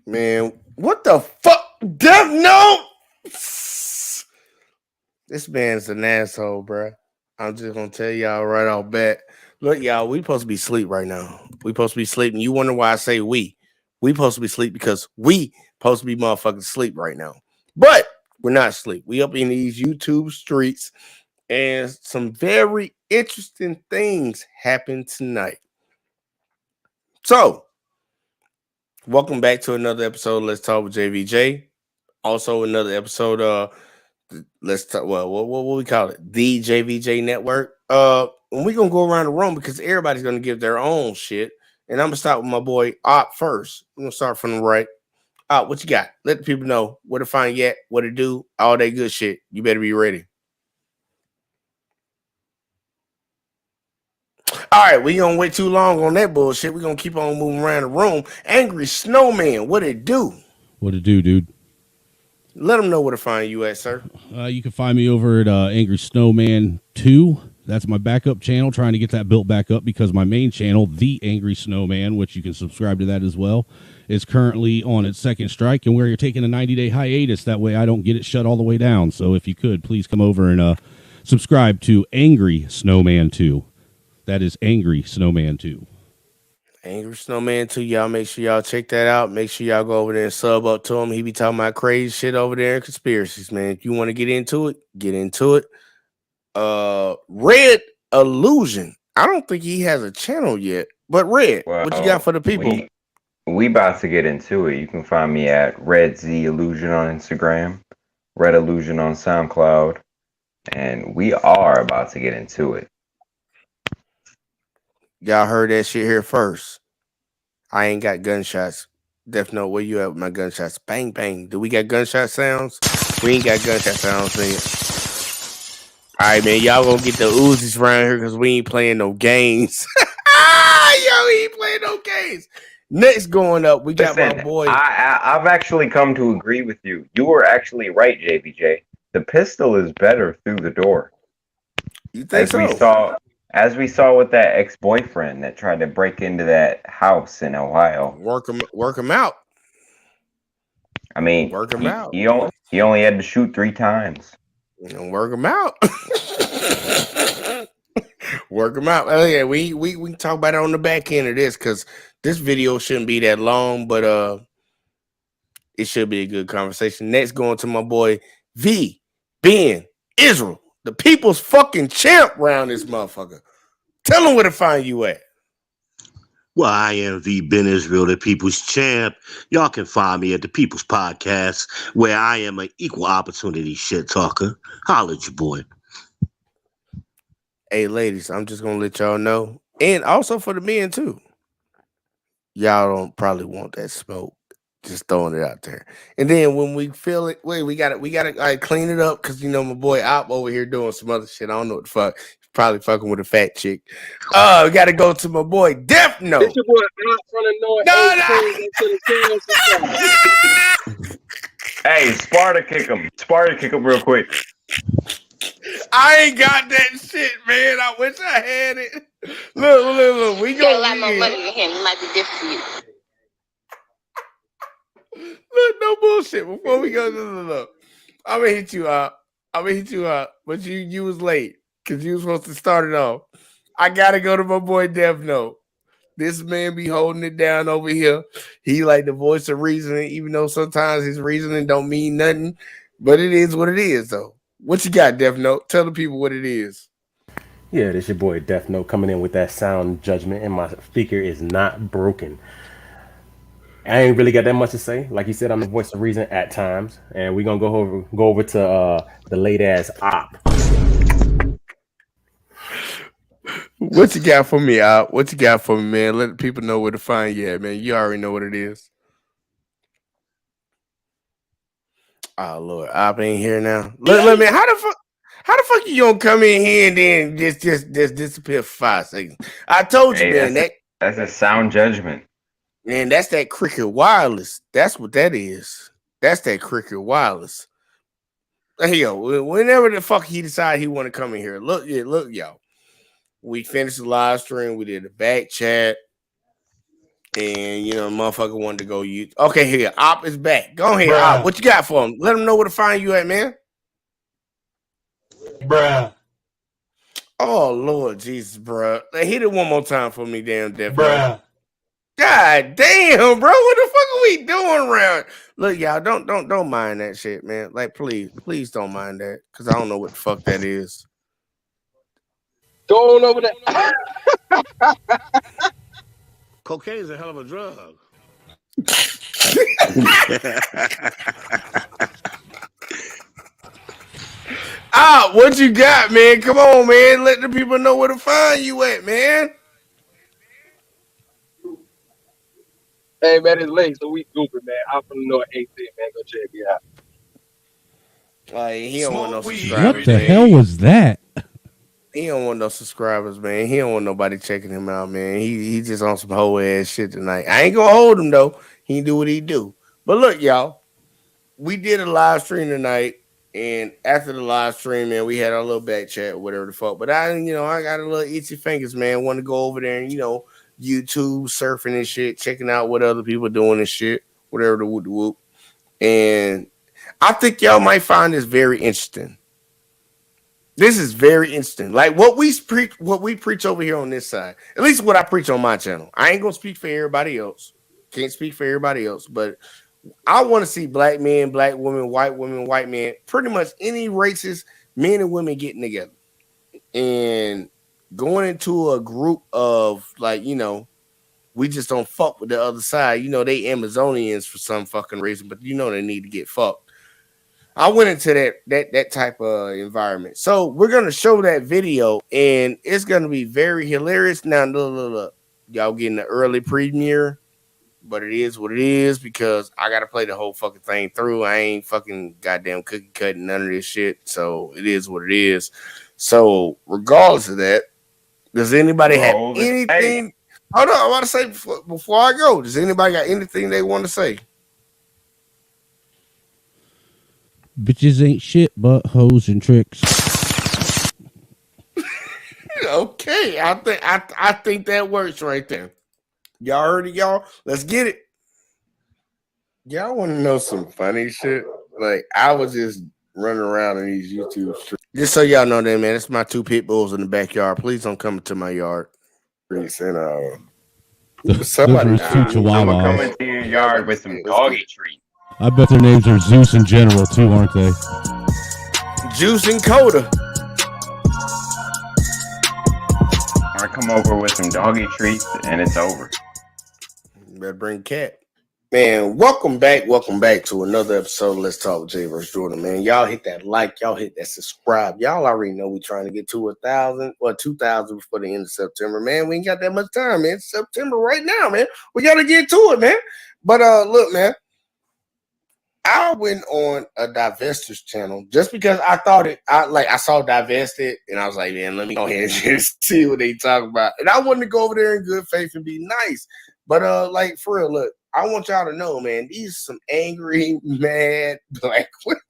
Man, what the fuck? Death Note? This man's an asshole, bro. I'm just gonna tell y'all right off bat. Look, y'all, we supposed to be asleep right now. We supposed to be sleeping. You wonder why I say we? We supposed to be asleep because we supposed to be motherfucking asleep right now. But we're not asleep. We up in these YouTube streets, and some very interesting things happened tonight. So, welcome back to another episode. Let's talk with JVJ. Also, another episode. Let's talk. Well, what we call it? The JVJ Network. And we're gonna go around the room because everybody's gonna give their own shit. And I'm gonna start with my boy Op first. I'm gonna start from the right. Op, what you got? Let the people know where to find you at, what to do, all that good shit. You better be ready. All right, we gonna wait too long on that bullshit. We're gonna keep on moving around the room. Angry Snowman, what it do? What it do, dude? Let them know where to find you at, sir. You can find me over at Angry Snowman 2. That's my backup channel, trying to get that built back up because my main channel, The Angry Snowman, which you can subscribe to that as well, is currently on its second strike, and we're taking a 90-day hiatus. That way I don't get it shut all the way down. So if you could, please come over and subscribe to Angry Snowman 2. That is Angry Snowman 2. Angry Snowman 2, y'all make sure y'all check that out. Make sure y'all go over there and sub up to him. He be talking about crazy shit over there and conspiracies, man. If you want to get into it, get into it. Red Illusion. I don't think he has a channel yet, but Red, what you got for the people? We about to get into it. You can find me at Red Z Illusion on Instagram, Red Illusion on SoundCloud, and we are about to get into it. Y'all heard that shit here first. I ain't got gunshots. Death Note, where you at with my gunshots? Bang, bang. Do we got gunshot sounds? We ain't got gunshot sounds, nigga. All right, man. Y'all gonna get the Uzis around here because we ain't playing no games. Yo, he ain't playing no games. Next going up, we got my boy. I've actually come to agree with you. You were actually right, JVJ. The pistol is better through the door. You think so? As we saw with that ex-boyfriend that tried to break into that house in Ohio. Work him out. I mean, work him out. He only had to shoot 3 times. Work him out. Work him out. Oh yeah, we can talk about it on the back end of this because this video shouldn't be that long, but it should be a good conversation. Next, going to my boy V Ben Israel. The people's fucking champ round this motherfucker. Tell them where to find you at. Well, I am V Ben Israel, the people's champ. Y'all can find me at the People's Podcast, where I am an equal opportunity shit talker. Holla at your boy. Hey, ladies, I'm just gonna let y'all know, and also for the men too. Y'all don't probably want that smoke. Just throwing it out there. And then when we feel it, we gotta clean it up because you know my boy Op over here doing some other shit. I don't know what the fuck. He's probably fucking with a fat chick. We gotta go to my boy Death Note. It's your boy Op from the North. Hey, Sparta kick him real quick. I ain't got that shit, man. I wish I had it. Look. We got a lot more money than him. It might be different for you. Look, no bullshit. Before we go, look. I'm gonna hit you up. But you was late because you was supposed to start it off. I gotta go to my boy Death Note. This man be holding it down over here. He like the voice of reasoning, even though sometimes his reasoning don't mean nothing. But it is what it is, though. What you got, Death Note? Tell the people what it is. Yeah, this your boy Death Note coming in with that sound judgment, and my speaker is not broken. I ain't really got that much to say. Like you said, I'm the voice of reason at times, and we're gonna go over to the late ass op. What you got for me, Op? What you got for me, man? Let people know where to find you at, man. You already know what it is. Oh Lord, Op ain't here now. Look, man, how the fuck you gonna come in here and then just disappear for 5 seconds? I told you, Hey, man, that's a sound judgment. man, that's that Cricket Wireless. That's what that is. That's that Cricket Wireless. Hey, yo, whenever the fuck he decide he want to come in here, look, y'all. We finished the live stream. We did a back chat. And motherfucker wanted to go use. Okay, here, Op is back. Go ahead, Op. What you got for him? Let him know where to find you at, man. Bruh. Oh Lord Jesus, bro. Hit it one more time for me, damn Death Note. Bruh. God damn, bro. What the fuck are we doing around? Look, y'all, don't mind that shit, man. Like, please don't mind that, because I don't know what the fuck that is. Go on over there. Cocaine is a hell of a drug. What you got, man? Come on, man. Let the people know where to find you at, man. Hey, man, it's late, so we goofy, man. I'm from the North 18, man. Go check it out. He don't want no What subscribers. the man. hell was that? He don't want no subscribers, man. He don't want nobody checking him out, man. He just on some whole ass shit tonight. I ain't gonna hold him though. He do what he do. But look, y'all, we did a live stream tonight, and after the live stream, man, we had our little back chat or whatever the fuck. But I got a little itchy fingers, man. Want to go over there and YouTube surfing and shit, checking out what other people doing and shit, whatever the whoop whoop. And I think y'all might find this very interesting. This is very interesting. Like what we preach over here on this side. At least what I preach on my channel. I ain't gonna speak for everybody else. Can't speak for everybody else, but I want to see black men, black women, white men, pretty much any races, men and women getting together and going into a group of we just don't fuck with the other side. They Amazonians for some fucking reason, but they need to get fucked. I went into that type of environment. So we're gonna show that video, and it's gonna be very hilarious. Now, look. Y'all getting the early premiere, but it is what it is because I gotta play the whole fucking thing through. I ain't fucking goddamn cookie cutting none of this shit. So it is what it is. So regardless of that, does anybody have anything? Hold on, I want to say before I go. Does anybody got anything they want to say? Bitches ain't shit but hoes and tricks. Okay, I think that works right there. Y'all heard it, y'all. Let's get it. Y'all want to know some funny shit? Like I was just running around in these YouTube streets. Just so y'all know that, man, it's my 2 pit bulls in the backyard. Please don't come into my yard. And somebody Those are 2 Someone come chihuahuas. into your yard with some doggy treats. I bet their names are Zeus and General too, aren't they? Juice and Coda. Or come over with some doggy treats and it's over. Better bring cat. Man, welcome back to another episode of Let's Talk with Jay vs. Jordan, man. Y'all hit that like, y'all hit that subscribe. Y'all already know we trying to get to 1,000 or 2,000 before the end of September, man. We ain't got that much time, man. It's September right now, man. We got to get to it, man. But look, man, I went on a Divestors channel just because I thought I saw Divested and I was like, man, let me go ahead and just see what they talk about. And I wanted to go over there in good faith and be nice. But for real, look, I want y'all to know, man, these are some angry, mad black women.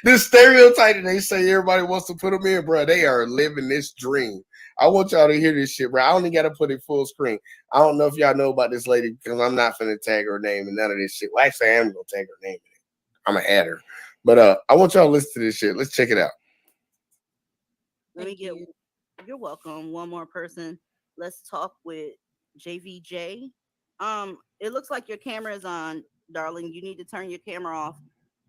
This stereotype that they say everybody wants to put them in, bro, they are living this dream. I want y'all to hear this shit, bro. I only got to put it full screen. I don't know if y'all know about this lady because I'm not finna tag her name and none of this shit. Well, actually, I am gonna tag her name in it. I'm gonna add her. But I want y'all to listen to this shit. Let's check it out. Let me get. You're welcome. One more person. Let's talk with JVJ. It looks like your camera is on, darling. You need to turn your camera off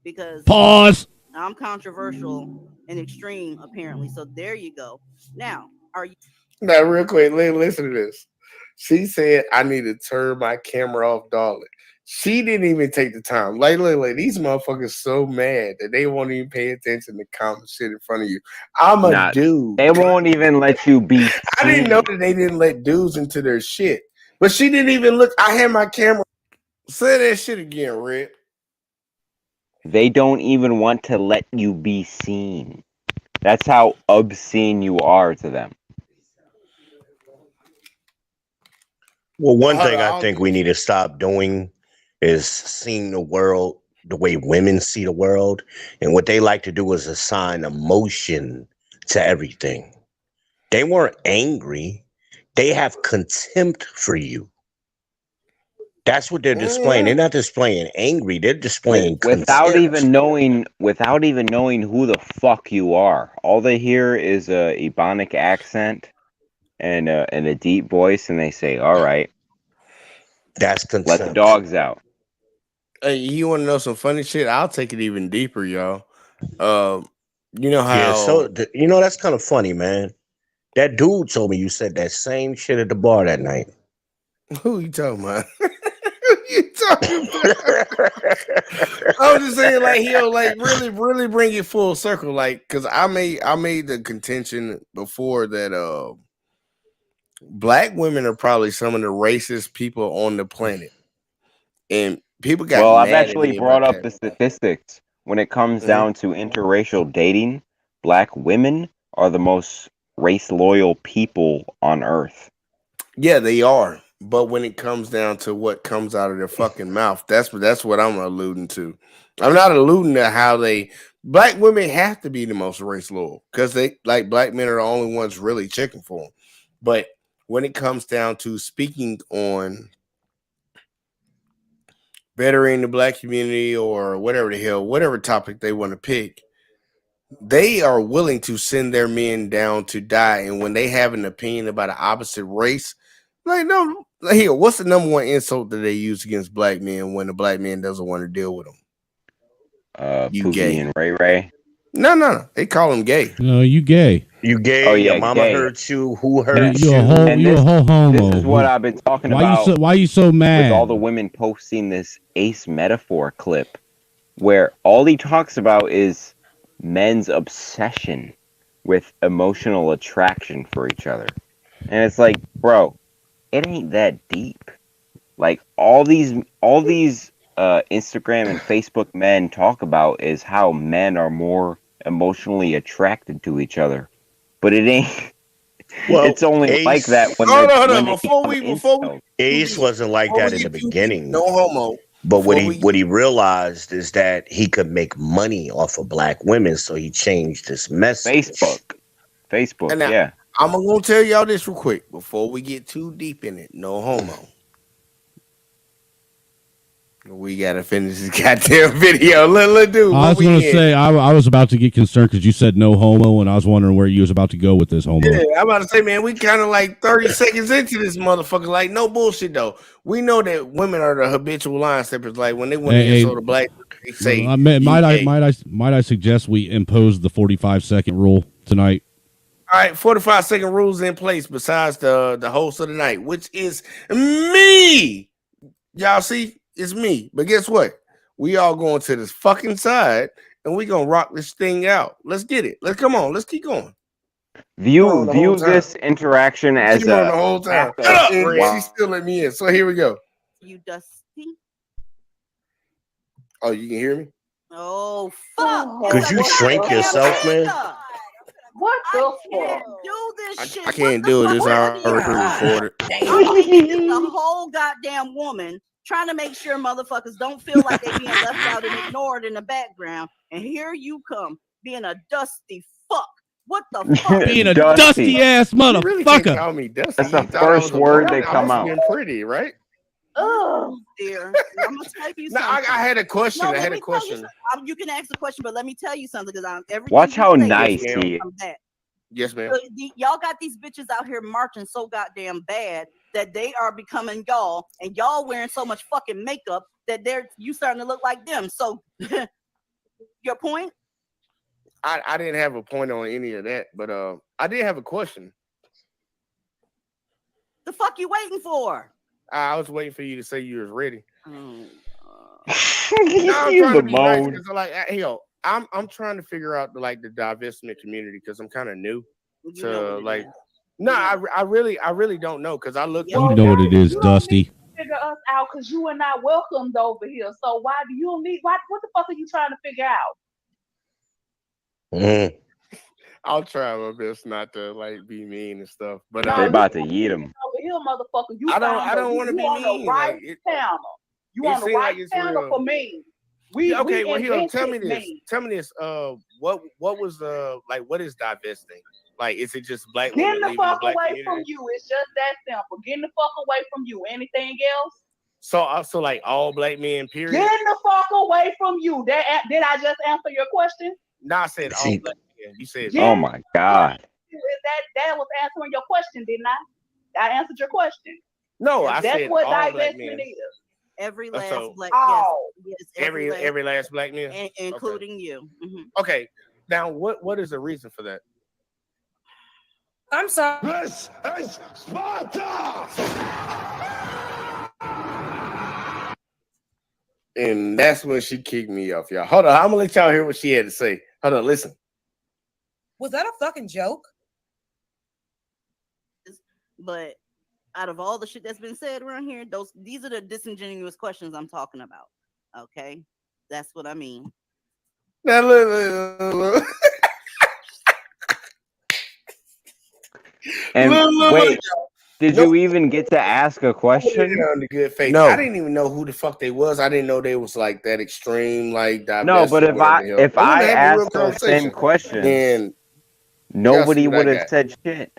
because Pause. I'm controversial and extreme, apparently. So there you go. Now, are you? Now, real quick, listen to this. She said, I need to turn my camera off, darling. She didn't even take the time. Like, these motherfuckers so mad that they won't even pay attention to common shit in front of you. I'm a Not. dude. They won't even let you be I didn't know seen. that they didn't let dudes into their shit. But she didn't even look. I had my camera. Say that shit again, Red. They don't even want to let you be seen. That's how obscene you are to them. Well, one Hold on, thing I I don't think think we need to stop doing is seeing the world the way women see the world. And what they like to do is assign emotion to everything. They weren't angry, they have contempt for you. That's what they're displaying. They're not displaying angry, they're displaying contempt. Without even knowing who the fuck you are. All they hear is a Ebonic accent and a deep voice, and they say, "All right, That's let the contempt. dogs out." Hey, you want to know some funny shit? I'll take it even deeper, y'all. Um, you know Yeah, so how that's kind of funny, man. That dude told me you said that same shit at the bar that night. who you talking about? Who you talking about? I was just saying, like he'll like really bring it full circle, like because I made the contention before that black women are probably some of the racist people on the planet, and people got Well, I've mad at actually me brought about up that. the statistics. When it comes Mhm. down to interracial dating, black women are the most race loyal people on earth. Yeah, they are. But when it comes down to what comes out of their fucking mouth, that's what I'm alluding to. I'm not alluding to how they black women have to be the most race loyal because they like black men are the only ones really checking for them. But when it comes down to speaking on bettering the black community or whatever the hell, whatever topic they want to pick, they are willing to send their men down to die. And when they have an opinion about an opposite race, like no, like, here, what's the number one insult that they use against black men when the black man doesn't want to deal with them? You Pookie gay? and Ray Ray. No. They call him gay. No, you gay. You Oh gay, your yeah, mama gay. hurt you, who You And hurt you a whole you? and you a this whole this homo. is what I've been talking about Why you so with all the mad? women posting this Ace Metaphor clip where all he talks about is men's obsession with emotional attraction for each other. And it's like, bro, it ain't that deep. Like all these Instagram and Facebook men talk about is how men are more emotionally attracted to each other. But it ain't Well, it's only like that Ace when Hold they're on, hold when on. they Before become we before we incels. get too Ace deep, wasn't like before we that in the get too deep, beginning. no homo. But Before we what he realized is that he could make money off of black women, so he changed his message. Facebook. Facebook, and now yeah. I'm gonna tell y'all this real quick before we get too deep in it. No homo. We gotta finish this goddamn video. Look, dude, I what was gonna we in? say I was about to get concerned because you said no homo, and I was wondering where you was about to go with this homo. Yeah, I'm about to say, man, we kind of like 30 seconds into this motherfucker. Like, no bullshit though. We know that women are the habitual line steppers. Like when they want to Hey, insult a black, they say you might I gay. might I suggest we impose the 45-second rule tonight? All right, 45-second rules in place besides the host of the night, which is me. Y'all see, it's me. But guess what? We all going to this fucking side and we gonna rock this thing out. Let's get it. Let's come on. Let's keep going. On the whole View time. this interaction as Keep on a the whole time. act Shut of up. And friend. she still let me in. So here we go. You dusty? Oh, you can hear me? Oh fuck! Could It's a you shrink goddamn yourself, man? nigga. What I the can't fuck? do this I, shit. I What can't the do it. fuck It's happened already here? recorded. I'm thinking it's a whole goddamn woman trying to make sure motherfuckers don't feel like they being left out and ignored in the background. And here you come, being a dusty fuck. What the fuck? Being a Dusty. dusty ass You really can't motherfucker. call me Dusty. That's the You thought I was first a word boy? that I come must have out. been pretty, right? Ugh. Dear, I'm gonna tell you No, I something. had a question. No, I let had a me tell you question. something. You can ask the question, but let me tell you something because everything Watch you how say Yes, nice ma'am. he is. from that. Yes, ma'am. Y'all got these bitches out here marching so goddamn bad that they are becoming y'all, and y'all wearing so much fucking makeup that you starting to look like them. So, your point? I didn't have a point on any of that, but I did have a question. The fuck you waiting for? I was waiting for you to say you was ready. Oh, No, I'm trying to be nice because I'm trying to figure out the divestment community because I'm kind of new to like. No, I really don't know because I looked. You know what it is, Dusty. Figure us out because you are not welcomed over here. So why do you need? What the fuck are you trying to figure out? I'll try my best not to be mean and stuff, but they about to eat him over here, motherfucker. I don't want to be mean. The right panel. You on the right panel for me. Okay, well, tell me this. Tell me this. What was what is divesting? Like, is it just black women leaving the black community? Getting the fuck away from you. It's just that simple. Getting the fuck away from you. Anything else? So all black men, period. Getting the fuck away from you. Did I just answer your question? No, I said all black men. You said. Oh my God. That was answering your question, didn't I? I answered your question. No, I said that's what all black men. Is. Every last black yes, every last black man, including you. Mm-hmm. Okay, now what is the reason for that? I'm sorry. This is Sparta! And that's when she kicked me off, y'all. Hold on, I'm gonna let y'all hear what she had to say. Hold on, listen. Was that a fucking joke? But out of all the shit that's been said around here, these are the disingenuous questions I'm talking about. Okay, that's what I mean. Now look. And wait, did you even get to ask a question? On the good faith. No, I didn't even know who the fuck they was. I didn't know they was that extreme, No, but if I asked those same questions, then nobody would have said shit.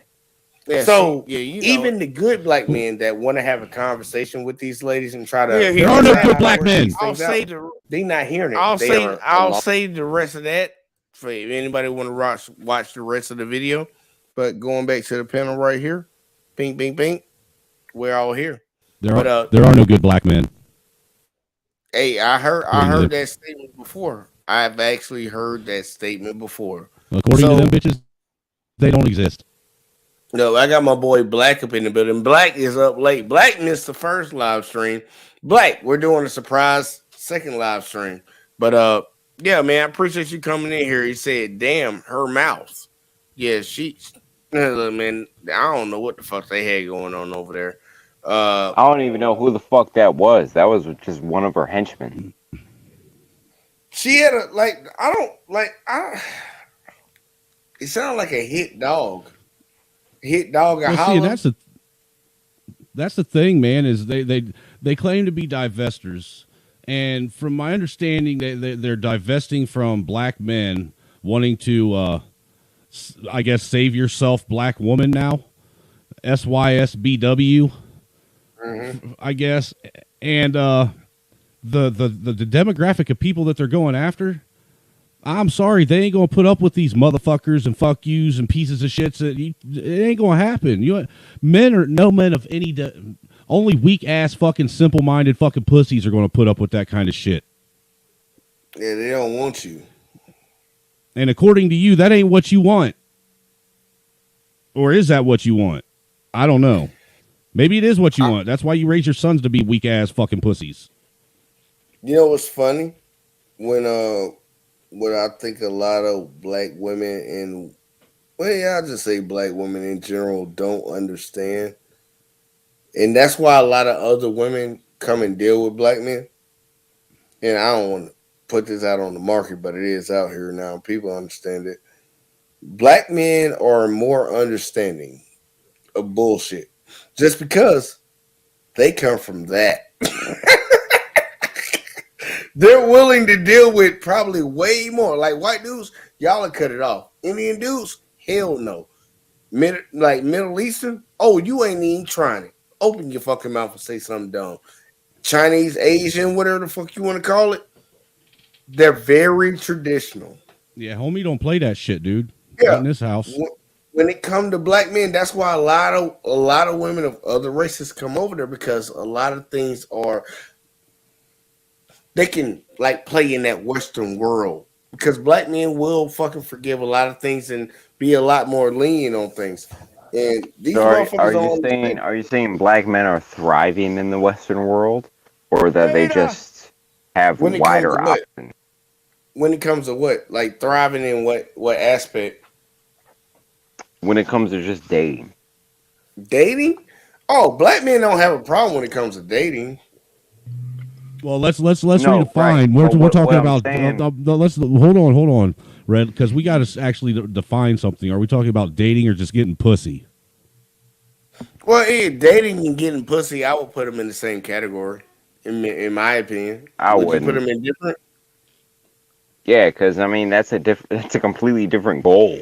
Yeah, so even the good black men that want to have a conversation with these ladies and try to there are no good black men. They're not hearing it. I'll say the rest of that for anybody want to watch the rest of the video. But going back to the panel right here, pink, pink, pink, we're all here. There are no good black men. Hey, I heard that statement before. I've actually heard that statement before. According to them bitches, they don't exist. No, I got my boy Black up in the building. Black is up late. Black missed the first live stream. Black, we're doing a surprise second live stream. But yeah, man, I appreciate you coming in here. He said, "Damn, her mouth." Yeah, man, I don't know what the fuck they had going on over there. I don't even know who the fuck that was. That was just one of her henchmen. She had it sounded like a hit dog. Hit dog. Well, see, that's the thing, man. Is they claim to be divestors, and from my understanding, they're divesting from black men wanting to, I guess, save yourself, black woman now, SYSBW, I guess, and the demographic of people that they're going after. I'm sorry, they ain't gonna put up with these motherfuckers and fuck yous and pieces of shits. It ain't gonna happen. No men of any, only weak ass fucking simple minded fucking pussies are gonna put up with that kind of shit. Yeah, they don't want you. And according to you, that ain't what you want, or is that what you want? I don't know. Maybe it is what you want. That's why you raise your sons to be weak ass fucking pussies. You know what's funny? When I think a lot of black women and, I'll just say black women in general don't understand. And that's why a lot of other women come and deal with black men. And I don't want to put this out on the market, but it is out here now. People understand it. Black men are more understanding of bullshit just because they come from that. They're willing to deal with probably way more. Like white dudes, y'all will cut it off. Indian dudes, hell no. Middle Eastern, you ain't even trying it. Open your fucking mouth and say something dumb. Chinese, Asian, whatever the fuck you want to call it, they're very traditional. Yeah, homie, don't play that shit, dude. Yeah. Not in this house. when it comes to black men, that's why a lot of women of other races come over there because a lot of things are they can like play in that Western world because black men will fucking forgive a lot of things and be a lot more lenient on things. And So these motherfuckers don't understand. are you saying black men are thriving in the Western world, or that they Yeah. just have When it comes to wider what? options? When it comes to what? Like thriving in what aspect? When it comes to just dating. Dating? Oh, black men don't have a problem when it comes to dating. Well, let's No, right. redefine. But We're what talking I'm about. saying, Let's hold on, Red, because we got to actually define something. Are we talking about dating or just getting pussy? Well, yeah, dating and getting pussy, I would put them in the same category. In my opinion, I would you put wouldn't. them in different? Yeah, because I mean that's a completely different goal.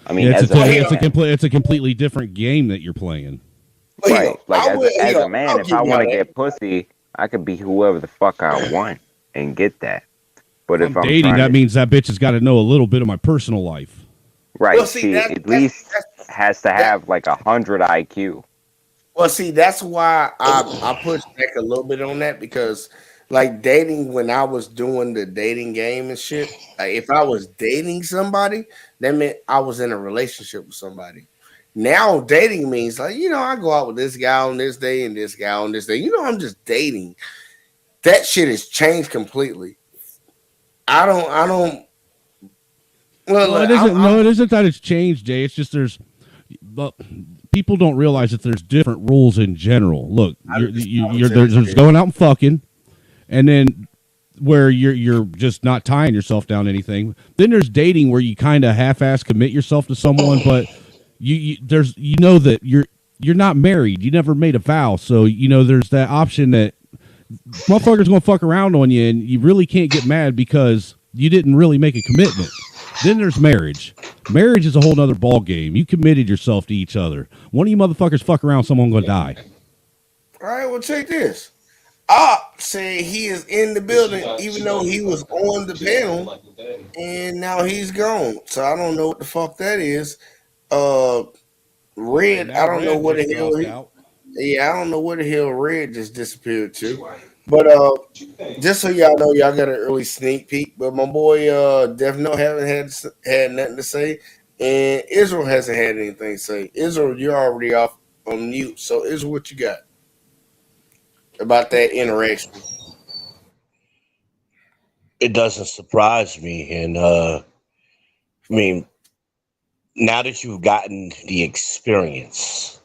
I Yeah, mean, as a man, it's a completely different game that you're playing. Well, right? Like as a man, I'll if give I y'all want to that. get pussy, I could be whoever the fuck I want and get that. But If if I'm I'm dating, trying that to, means that bitch has got to know a little bit of my personal life. Well, right, see she that at that's least that's has to that. have like 100 IQ. Well, see, that's why I push back a little bit on that because, like, dating when I was doing the dating game and shit, like, if I was dating somebody, that meant I was in a relationship with somebody. Now, dating means like, I go out with this guy on this day and this guy on this day. I'm just dating. That shit has changed completely. I don't. Well, Well, look, it I'm, isn't. No, I'm it isn't that it's changed, Jay. It's just but people don't realize that there's different rules in general. Look, I you're would say this there's shit. going out and fucking, and then where you're just not tying yourself down to anything. Then there's dating where you kind of half-ass commit yourself to someone, but there's that you're not married. You never made a vow, so there's that option that motherfucker's gonna fuck around on you, and you really can't get mad because you didn't really make a commitment. Then there's marriage. Marriage is a whole other ball game. You committed yourself to each other. One of you motherfuckers fuck around, someone gonna die. All right, well, check this. Op said he is in the building, even though he was on the panel, and now he's gone. So I don't know what the fuck that is. Uh, And Red, I now don't know Red where the just hell dropped he. out. Yeah, I don't know where the hell Red just disappeared to. But just so y'all know, y'all got an early sneak peek. But my boy Def No haven't had nothing to say, and Israel hasn't had anything to say. Israel, you're already off on mute. So Israel, what you got about that interaction? It doesn't surprise me, and I mean, now that you've gotten the experience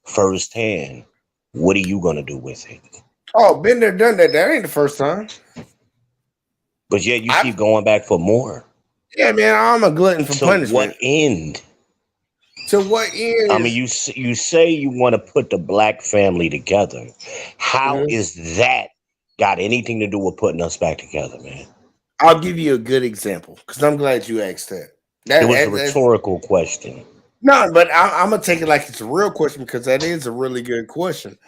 firsthand, what are you gonna do with it? Oh, been there, done that. That ain't the first time. But yet you I keep going back for more. Yeah, man, I'm a glutton for To what punishment. end? To what end I mean, is? you say you want to put the black family together. How Mhm. is that got anything to do with putting us back together, man? I'll give you a good example because I'm glad you asked that. It was a That's rhetorical question. no, but I'm gonna take it like it's a real question because that is a really good question.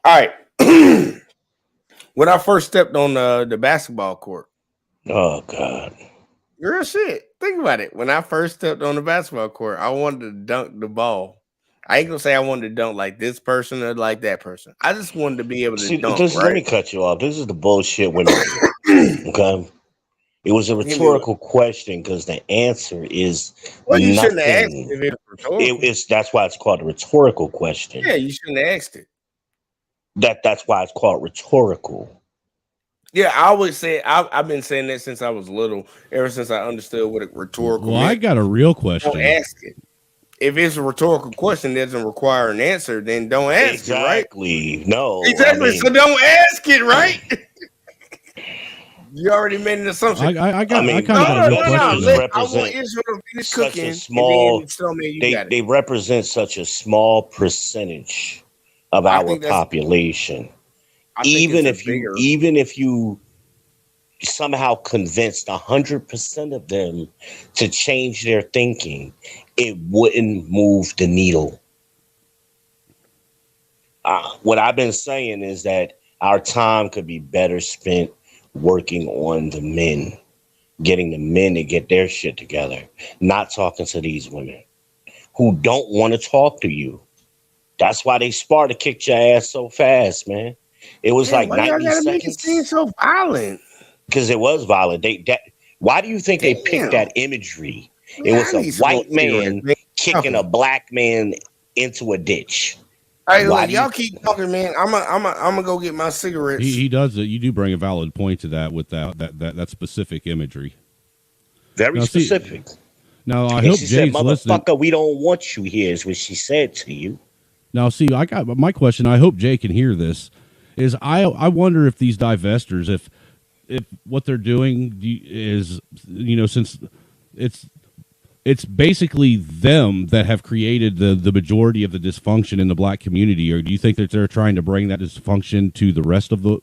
All right, when I first stepped on the basketball court, Oh God. real shit. Think about it. When I first stepped on the basketball court, I wanted to dunk the ball. I ain't gonna say I wanted to dunk like this person or like that person. I just wanted to be able to See, dunk, let right? me cut you off. This is the bullshit women do. Okay. It was a Give me what? rhetorical question because the answer is Well, you shouldn't have asked nothing. if it's rhetorical. It's that's why it's called a rhetorical question. Yeah, you shouldn't have asked it. That's why it's called rhetorical. Yeah, I always say I've been saying that since I was little. Ever since I understood what a rhetorical Well, I meant. got a real Don't question. ask it. If it's a rhetorical question that doesn't require an answer, then don't ask it, right? Exactly. No, I Exactly. So mean, don't ask it, right? You already made an assumption. I I mean, kind of No, got a no, real no, no. question judges though. I want represent Israel to finish such a cooking, and then small. tell me you got it. They represent such a small percentage of I our think that's. population. I think it's a bigger. Even if you somehow convinced 100% of them to change their thinking, it wouldn't move the needle. What I've been saying is that our time could be better spent working on the men, getting the men to get their shit together, not talking to these women who don't want to talk to you. That's why they Sparta kicked your ass so fast, man. It was Man, like why y'all 90 gotta make it seem seconds so violent? because it was violent. Why do you think they picked Damn. that imagery? Man, It I was a need some more white man cigarettes, man. kicking a black man into a ditch. Hey, Why look, do you y'all keep talking, man. I'm gonna go get my cigarettes. He does it. You do bring a valid point to that with that specific imagery. very Now, see, specific? now I And hope she said, Jake's listening. "Motherfucker, we don't want you here," is what she said to you. Now, see, I got my question. I hope Jay can hear this. Is I wonder if these divestors, if what they're doing is, since it's basically them that have created the majority of the dysfunction in the black community, or do you think that they're trying to bring that dysfunction to the rest of the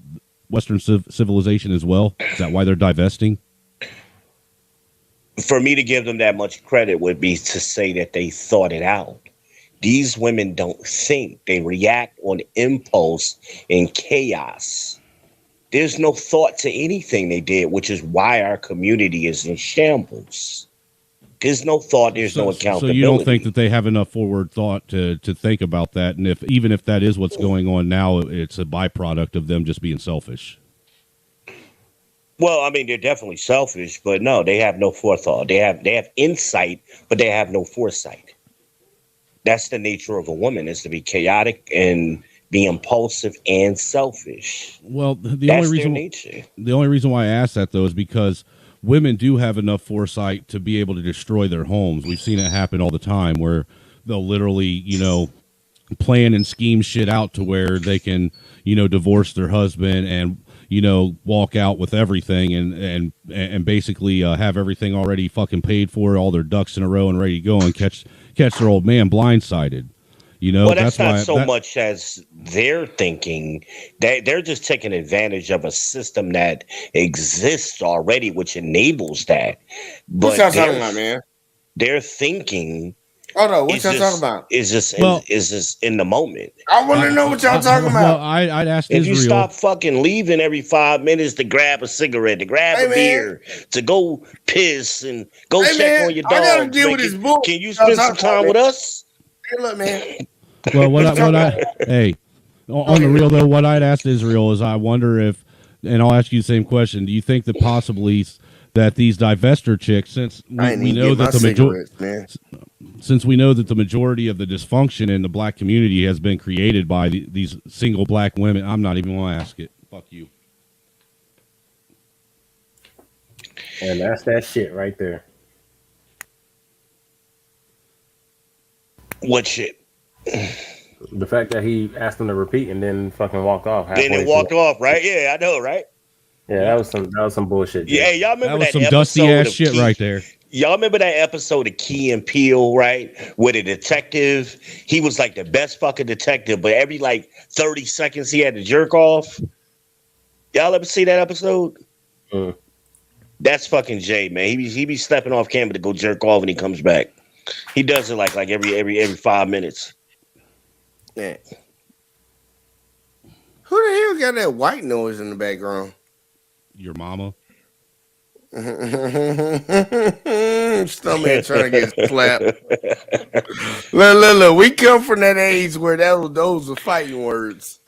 Western civilization as well? Is that why they're divesting? For me to give them that much credit would be to say that they thought it out. These women don't think, they react on impulse and chaos. There's no thought to anything they did, which is why our community is in shambles. There's no thought, there's no accountability. So you don't think that they have enough forward thought to think about that, and even if that is what's going on now, it's a byproduct of them just being selfish. Well, I mean, they're definitely selfish, but no, they have no forethought. They have insight, but they have no foresight. That's the nature of a woman, is to be chaotic and be impulsive and selfish. Well, the only reason why I asked that though is because women do have enough foresight to be able to destroy their homes. We've seen it happen all the time where they'll literally, plan and scheme shit out to where they can, divorce their husband and walk out with everything and basically have everything already fucking paid for, all their ducks in a row and ready to go and catch their old man blindsided. Well, that's not so much as they're thinking. They're just taking advantage of a system that exists already, which enables that. But what y'all talking about, man? They're thinking. Oh no, what y'all talking about? Is just in the moment. I want to know what y'all talking about. Well, I'd ask if Israel. You stop fucking leaving every 5 minutes to grab a cigarette, to grab a beer, to go piss and go check on your dogs. I gotta deal with this bull. Can you spend some time with us? Hey, look, man. Well, hey, on the real though, what I'd ask Israel is, I wonder if, and I'll ask you the same question: do you think that possibly that these divester chicks, since we know that since we know that the majority of the dysfunction in the black community has been created by these single black women, I'm not even going to ask it. Fuck you. And that's that shit right there. What shit? The fact that he asked him to repeat and then fucking walked off. Then it walked off, right? Yeah, I know, right? Yeah, that was some bullshit. Yeah, y'all remember that some dusty ass shit right there. Y'all remember that episode of Key and Peele, right? Where the detective, he was like the best fucking detective, but every like 30 seconds he had to jerk off. Y'all ever see that episode? That's fucking Jay, man. He be stepping off camera to go jerk off when he comes back. He does it like every 5 minutes. Yeah. Who the hell got that white noise in the background? Your mama. Stomach trying to get slapped. Look. We come from that age where those were fighting words.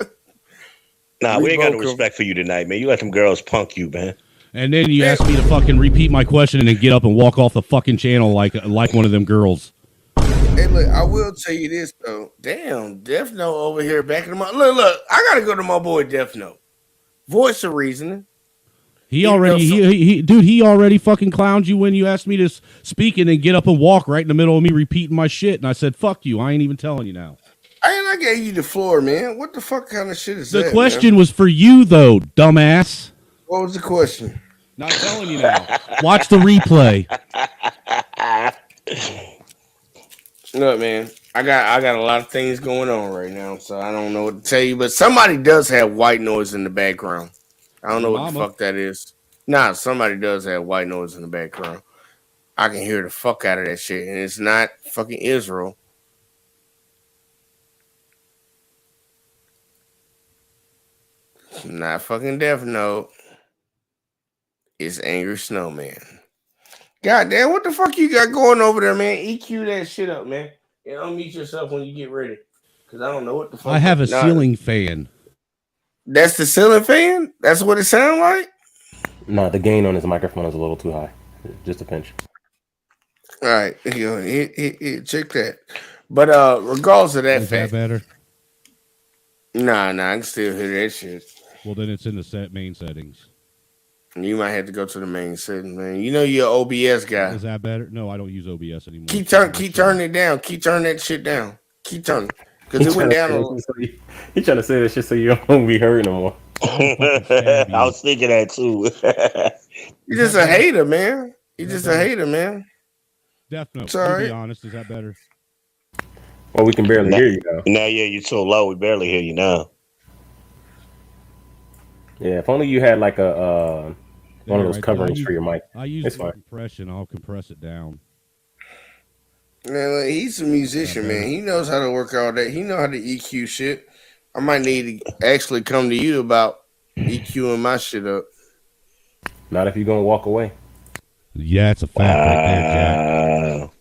Nah, we ain't got no respect for you tonight, man. You let them girls punk you, man. And then you ask me to fucking repeat my question and then get up and walk off the fucking channel like one of them girls. Hey, look, I will tell you this though. Damn, Death Note over here backing him up. Look, I gotta go to my boy Death Note. Voice of reasoning. He already fucking clowned you when you asked me to speak and then get up and walk right in the middle of me repeating my shit. And I said, fuck you. I ain't even telling you now. I gave you the floor, man. What the fuck kind of shit is that? The question was for you, though, dumbass. What was the question? Not telling you now. Watch the replay. Look, man, I got a lot of things going on right now, so I don't know what to tell you. But somebody does have white noise in the background. I don't know what the fuck that is. Nah, somebody does have white noise in the background. I can hear the fuck out of that shit, and it's not fucking Israel. It's not fucking Death Note. It's Angry Snowman. God damn, what the fuck you got going over there, man? EQ that shit up, man. Yeah, unmute yourself when you get ready, cause I don't know what the fuck. I have a Nah, ceiling fan. that's the ceiling fan. That's what it sounds like. No, the gain on his microphone is a little too high. Just a pinch. All right, check that. But regardless of that Is that fact, better? nah, I can still hear that shit. Well, then it's in the main settings. You might have to go to the main setting, man. You know you're an OBS guy. Is that better? No, I don't use OBS anymore. Keep turning it down. Keep turning that shit down. Keep turning, because it went down. He trying to say that shit so you don't be hurt no more. I was thinking that too. You're just a hater, man. You're just a hater, man. Death Note. Sorry. To be honest, is that better? Well, we can barely hear you now. No, yeah, you're so low. We barely hear you now. Yeah, if only you had like a one of those coverings for your mic. I use it's the fine. compression. I'll compress it down. Man, like, he's a musician, man. He knows how to work all that. He know how to EQ shit. I might need to actually come to you about EQing my shit up. Not if you're gonna walk away. Yeah, it's a fact right there, Jack.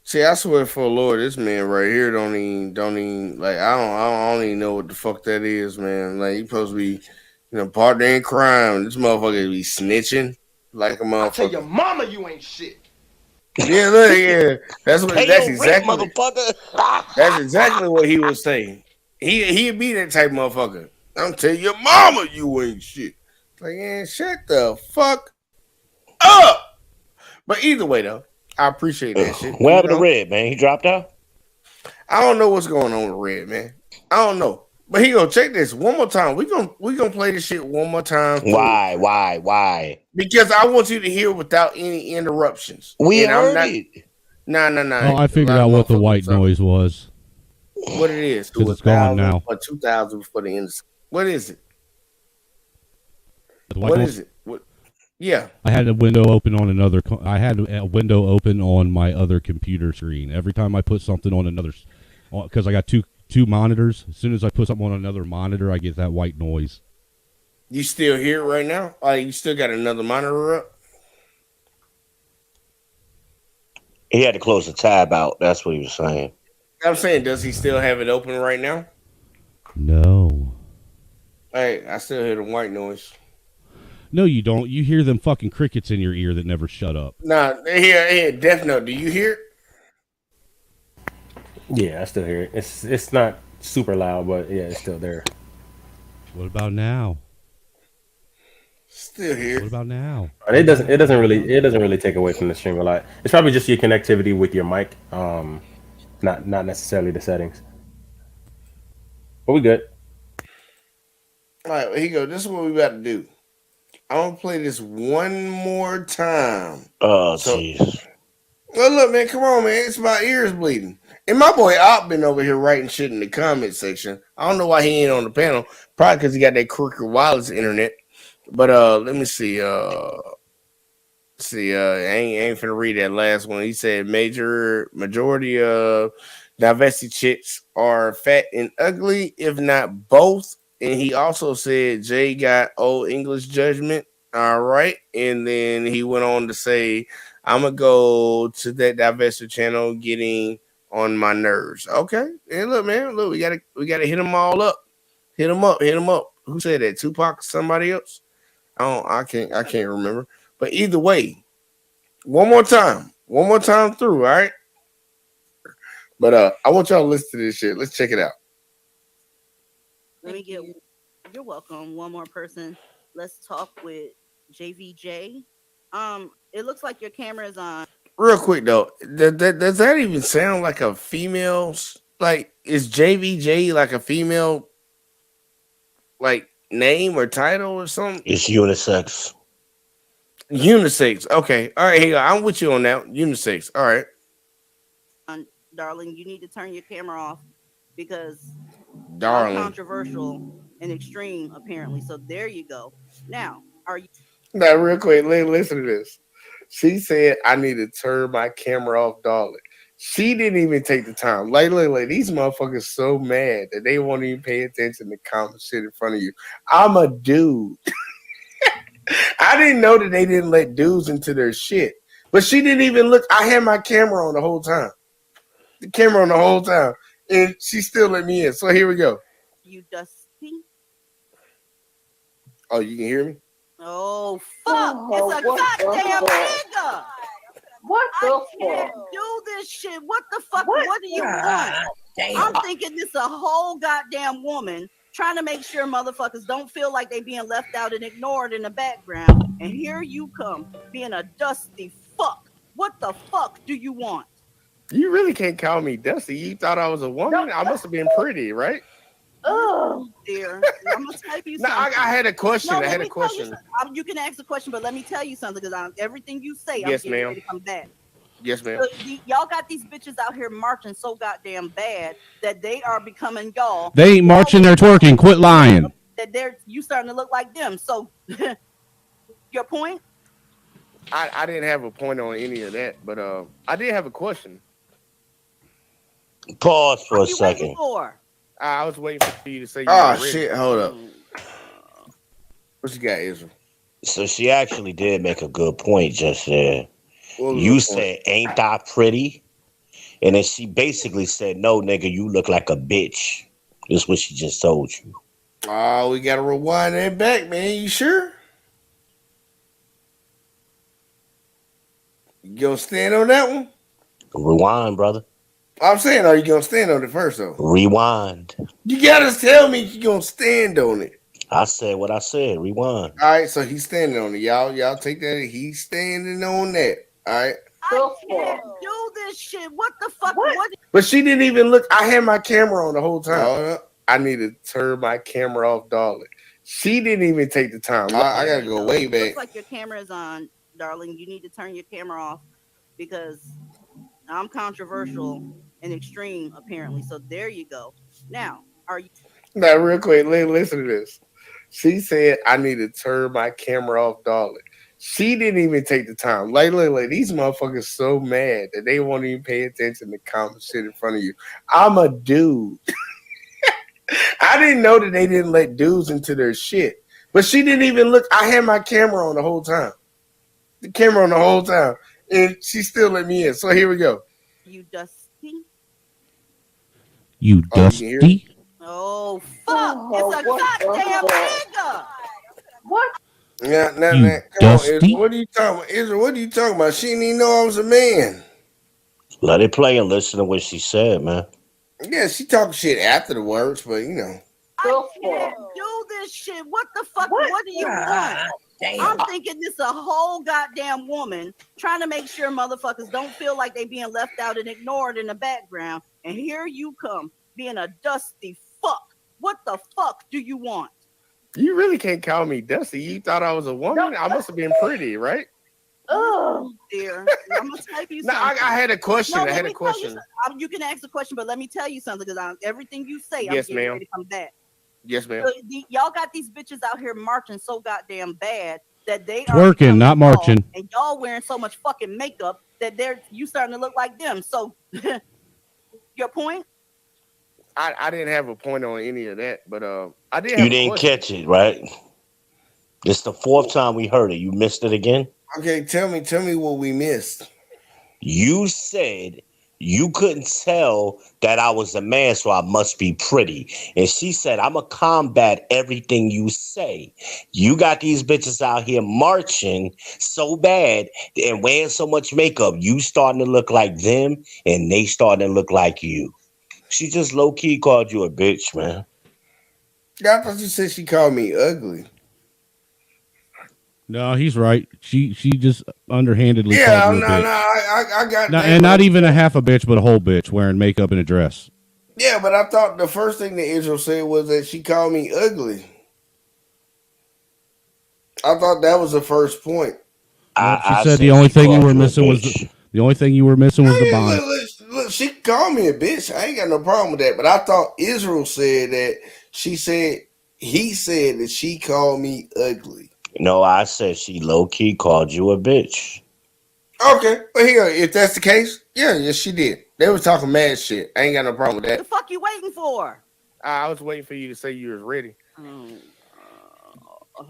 See, I swear for the Lord, this man right here don't even like I don't even know what the fuck that is, man. Like he supposed to be, partner in crime. This motherfucker be snitching like a motherfucker. I tell your mama you ain't shit. Yeah, look, yeah. That's exactly motherfucker. That's exactly what he was saying. He'd be that type of motherfucker. I'm telling your mama you ain't shit. Like, man, shut the fuck up. But either way though, I appreciate that shit. What happened to Red, man? He dropped out? I don't know what's going on with Red, man. I don't know. But he gonna check this one more time. We gonna play this shit one more time. Why? Because I want you to hear without any interruptions. We heard it. Nah. Oh, I figured out what the white noise was. What it is? Because it's gone now. Or 2,000 for the end. What is it? What is it? Yeah. I had a window open on another. I had a window open on my other computer screen. Every time I put something on another, because I got two monitors. As soon as I put something on another monitor, I get that white noise. You still hear it right now? You still got another monitor up? He had to close the tab out. That's what he was saying. I'm saying, does he still have it open right now? No. Hey, I still hear the white noise. No, you don't. You hear them fucking crickets in your ear that never shut up. Nah, they hear Death Note. Do you hear it? Yeah, I still hear it. It's not super loud, but yeah, it's still there. What about now? Still here. What about now? It doesn't really take away from the stream a lot. It's probably just your connectivity with your mic, not necessarily the settings. But we good. All right, here you go. This is what we about to do. I'm gonna play this one more time. Oh, jeez. Well, look, man, come on, man. It's my ears bleeding. And my boy Op been over here writing shit in the comment section. I don't know why he ain't on the panel. Probably because he got that crooked wireless internet. But let me see. I ain't finna read that last one. He said majority of divested chicks are fat and ugly, if not both. And he also said Jay got old English judgment. All right. And then he went on to say, I'm gonna go to that divested channel getting on my nerves. Okay. And look, man, look, we gotta hit them all up. Hit them up. Who said that? Tupac or somebody else? I can't remember. But either way, one more time through, all right? But I want y'all to listen to this shit. Let's check it out. Let me get. You're welcome. One more person. Let's talk with JVJ. It looks like your camera is on. Real quick though, does that even sound like a female's? Like, is JVJ like a female, like name or title or something? It's unisex. Unisex. Okay. All right. Here, I'm with you on that. Unisex. All right. Darling, you need to turn your camera off because darling, controversial and extreme apparently. So there you go. Now, are you? Now, real quick, listen to this. She said, "I need to turn my camera off, darling." She didn't even take the time. Like, these motherfuckers so mad that they won't even pay attention to common shit in front of you. I'm a dude. I didn't know that they didn't let dudes into their shit. But she didn't even look. I had my camera on the whole time. the camera on the whole time, and she still let me in. So here we go. You dusty. Oh, you can hear me? Oh fuck! Oh, It's a what the goddamn fuck? nigga. What I the can't fuck? do this shit. What the fuck? What? What do you want? I'm thinking this a whole goddamn woman trying to make sure motherfuckers don't feel like they being left out and ignored in the background. And here you come being a dusty fuck. What the fuck do you want? You really can't call me Dusty. You thought I was a woman? I must have been pretty, right? Ugh. Dear, I'm gonna tell you No, something. I had a question. No, I let had a me tell you question. something. You can ask a question, but let me tell you something because everything you say, I'm Yes, getting ma'am. ready to come back. Yes, ma'am. So, y'all got these bitches out here marching so goddamn bad that they are becoming y'all. They ain't marching, they're twerking. Quit lying. That you starting to look like them. So your point? I didn't have a point on any of that, but I did have a question. Pause for a What you waiting second. for? I was waiting for you to say you Oh were ready. shit! Hold up. What you got, Israel? So she actually did make a good point just there. What was You the point? said, "Ain't I pretty?" And then she basically said, "No, nigga, you look like a bitch." That's what she just told you. Oh, we gotta rewind that back, man. You sure? You gonna stand on that one? Rewind, brother. I'm saying, are you gonna stand on it first though? Rewind. You gotta tell me you gonna stand on it. I said what I said. Rewind. All right, so he's standing on it. Y'all take that. He's standing on that. All right. I can't do this shit. What the fuck? What? But she didn't even look. I had my camera on the whole time. I need to turn my camera off, darling. She didn't even take the time. I gotta go way back. Looks like your camera is on, darling. You need to turn your camera off because I'm controversial and extreme, apparently. So there you go. Now, are you? Now, real quick, listen to this. She said, I need to turn my camera off, darling. She didn't even take the time. Like, these motherfuckers so mad that they won't even pay attention to common shit in front of you. I'm a dude. I didn't know that they didn't let dudes into their shit. But she didn't even look. I had my camera on the whole time. The camera on the whole time. And she still let me in. So here we go. You dusty? You dusty? Oh fuck! It's a goddamn nigga. What? Yeah, You come on, dusty? Israel. What are you talking about? Israel, what are you talking about? She didn't even know I was a man. Let it play and listen to what she said, man. Yeah, she talking shit after the words, but you know. I can't do this shit. What the fuck? What do you want? I'm thinking this a whole goddamn woman trying to make sure motherfuckers don't feel like they being left out and ignored in the background. And here you come being a dusty fuck. What the fuck do you want? You really can't call me Dusty. You thought I was a woman? I must have been pretty, right? Oh dear. I'm gonna tell you No, something. I had a question. No, I had a let me tell you question. something. You can ask a question, but let me tell you something because everything you say, I'm Yes, getting ma'am. ready to come back. Yes, ma'am. So, y'all got these bitches out here marching so goddamn bad that they are Twerking, becoming not y'all, marching. and y'all wearing so much fucking makeup that you starting to look like them. So your point? I didn't have a point on any of that, but I did You have a didn't question. catch it, right? This the fourth time we heard it. You missed it again. Okay, tell me what we missed. You said you couldn't tell that I was a man, so I must be pretty. And she said, I'm going to combat everything you say. You got these bitches out here marching so bad and wearing so much makeup. You starting to look like them, and they starting to look like you. She just low key called you a bitch, man. I thought you said she called me ugly. No, he's right. She just underhandedly Yeah, called you a no, bitch. I got No, that. and But not even a half a bitch, but a whole bitch wearing makeup and a dress. yeah, but I thought the first thing that Israel said was that she called me ugly. I thought that was the first point. No, she I said said the only she thing you called were you a missing was bitch. the only thing you were missing was the bonnet. Look, she called me a bitch. I ain't got no problem with that. But I thought Israel said that he said that she called me ugly. No, I said she low key called you a bitch. Okay, but here, if that's the case, yes, she did. They was talking mad shit. I ain't got no problem with The that. fuck you waiting for? I was waiting for you to say you was ready. Oh,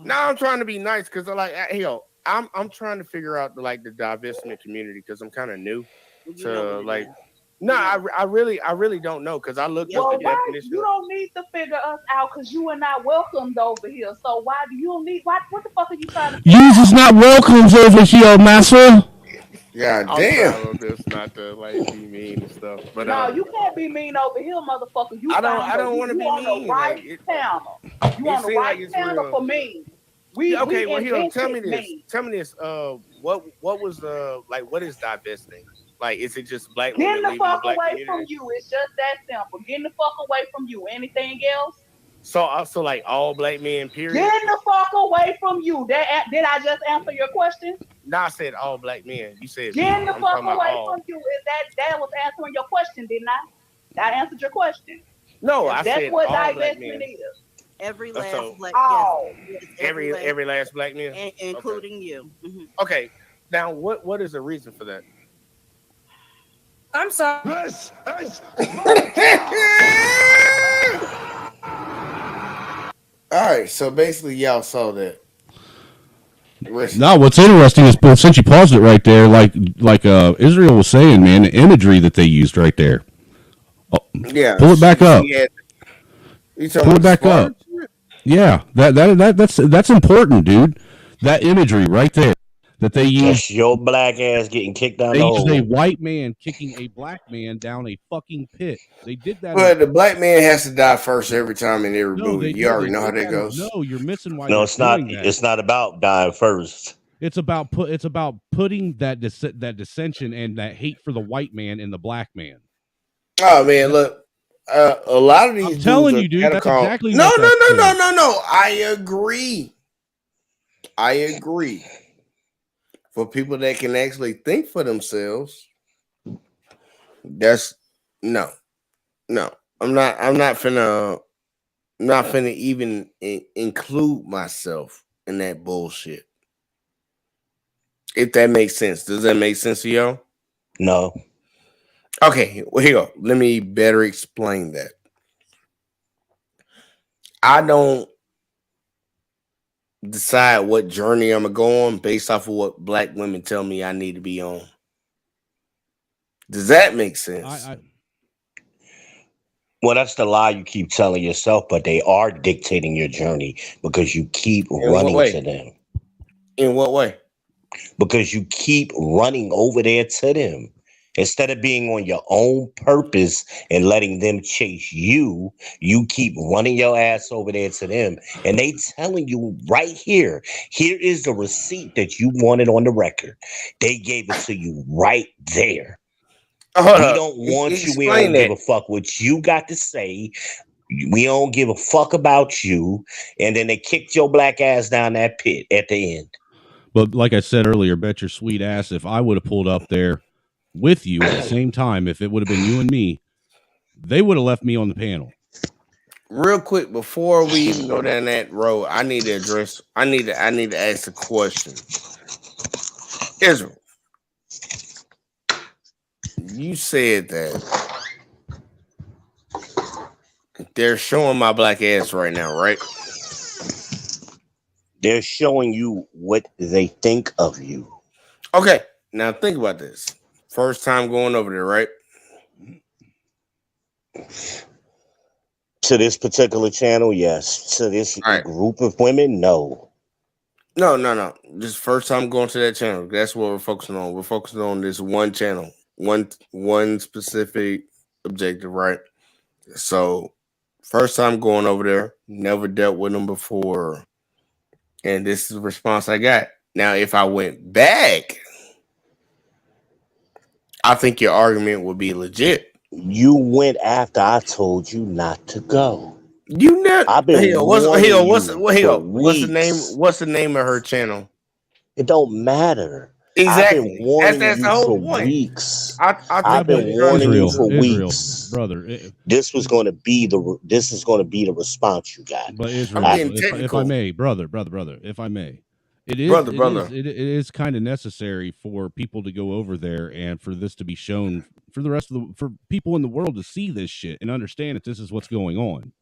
Now I'm trying to be nice because I'm trying to figure out the divestment community because I'm kind of new you know to what it like is. No, I really don't know because I looked up Well, the why definition. you don't need to figure us out because you are not welcomed over here. So why do you need what the fuck are you trying to figure Yous is out? not welcome over here, massa. God I'm damn. trying on this not to like be mean and stuff, but No, you can't be mean over here, motherfucker. You I don't want to you be on the mean. Like right panel. You it on the seems like right it's panel real. for mean. Yeah, okay, We well, here, tell me invented this. mean. Tell me this. What was like? What is divesting? Like, is it just black Getting women the leaving the fuck black away from community? you. It's just that simple. Getting the fuck away from you. Anything else? So also like all black men, period. Getting the fuck away from you. Did I just answer your question? No, I said all black men. You said Getting me. the I'm fuck talking about away all. from you. Is that was answering your question, didn't I? That answered your question. No, I That's said what all black divestment men. is. Every last So black Oh. yes, every last black man, including you. Mm-hmm. Okay. Now, what is the reason for that? I'm sorry. All right, so basically, y'all saw that. No, what's interesting is since you paused it right there, like Israel was saying, man, the imagery that they used right there. Oh, Yeah, pull it back up. Pull it back up. Yeah, that's important, dude. That imagery right there that they used. That's your black ass getting kicked down They the used a hole. white man kicking a black man down a fucking pit. They did that. But the black man has to die first every time in every movie. You already know how that that goes. No, you're missing why. No, it's not. It's not about dying first. It's about putting that dissension and that hate for the white man in the black man. Oh man, look, a lot of these. I'm telling you, dude. That's exactly no. what I agree. For people that can actually think for themselves, that's no. I'm not finna even include myself in that bullshit. If that makes sense. Does that make sense to y'all? No. Okay, well, here you go. Let me better explain that. I don't decide what journey I'm gonna go on based off of what black women tell me I need to be on. Does that make sense? Well, that's the lie you keep telling yourself, but they are dictating your journey because you keep running to them. In what way? Because you keep running over there to them. Instead of being on your own purpose and letting them chase you, you keep running your ass over there to them. And they telling you right here is the receipt that you wanted on the record. They gave it to you right there. We don't want you. We don't give a fuck what you got to say. We don't give a fuck about you. And then they kicked your black ass down that pit at the end. But like I said earlier, bet your sweet ass if I would have pulled up there with you at the same time, if it would have been you and me, they would have left me on the panel. Real quick, before we even go down that road, I need to ask a question. Israel, you said that they're showing my black ass right now, right? They're showing you what they think of you. Okay, now think about this. First time going over there, right? To this particular channel, yes. To this group of women, no. No. Just first time going to that channel. That's what we're focusing on. We're focusing on this one channel, one specific objective, right? So, first time going over there, never dealt with them before, and this is the response I got. Now, if I went back, I think your argument would be legit. You went after I told you not to go. You never. I've been What's the name? weeks. What's the name of her channel? It don't matter. Exactly. I've been warning That's you the whole for point. weeks. I've been warning you for Israel, weeks, brother. This is going to be the response you got. But Israel, if I may, brother, if I may, it is kind of necessary for people to go over there and for this to be shown for the rest of for people in the world to see this shit and understand that this is what's going on.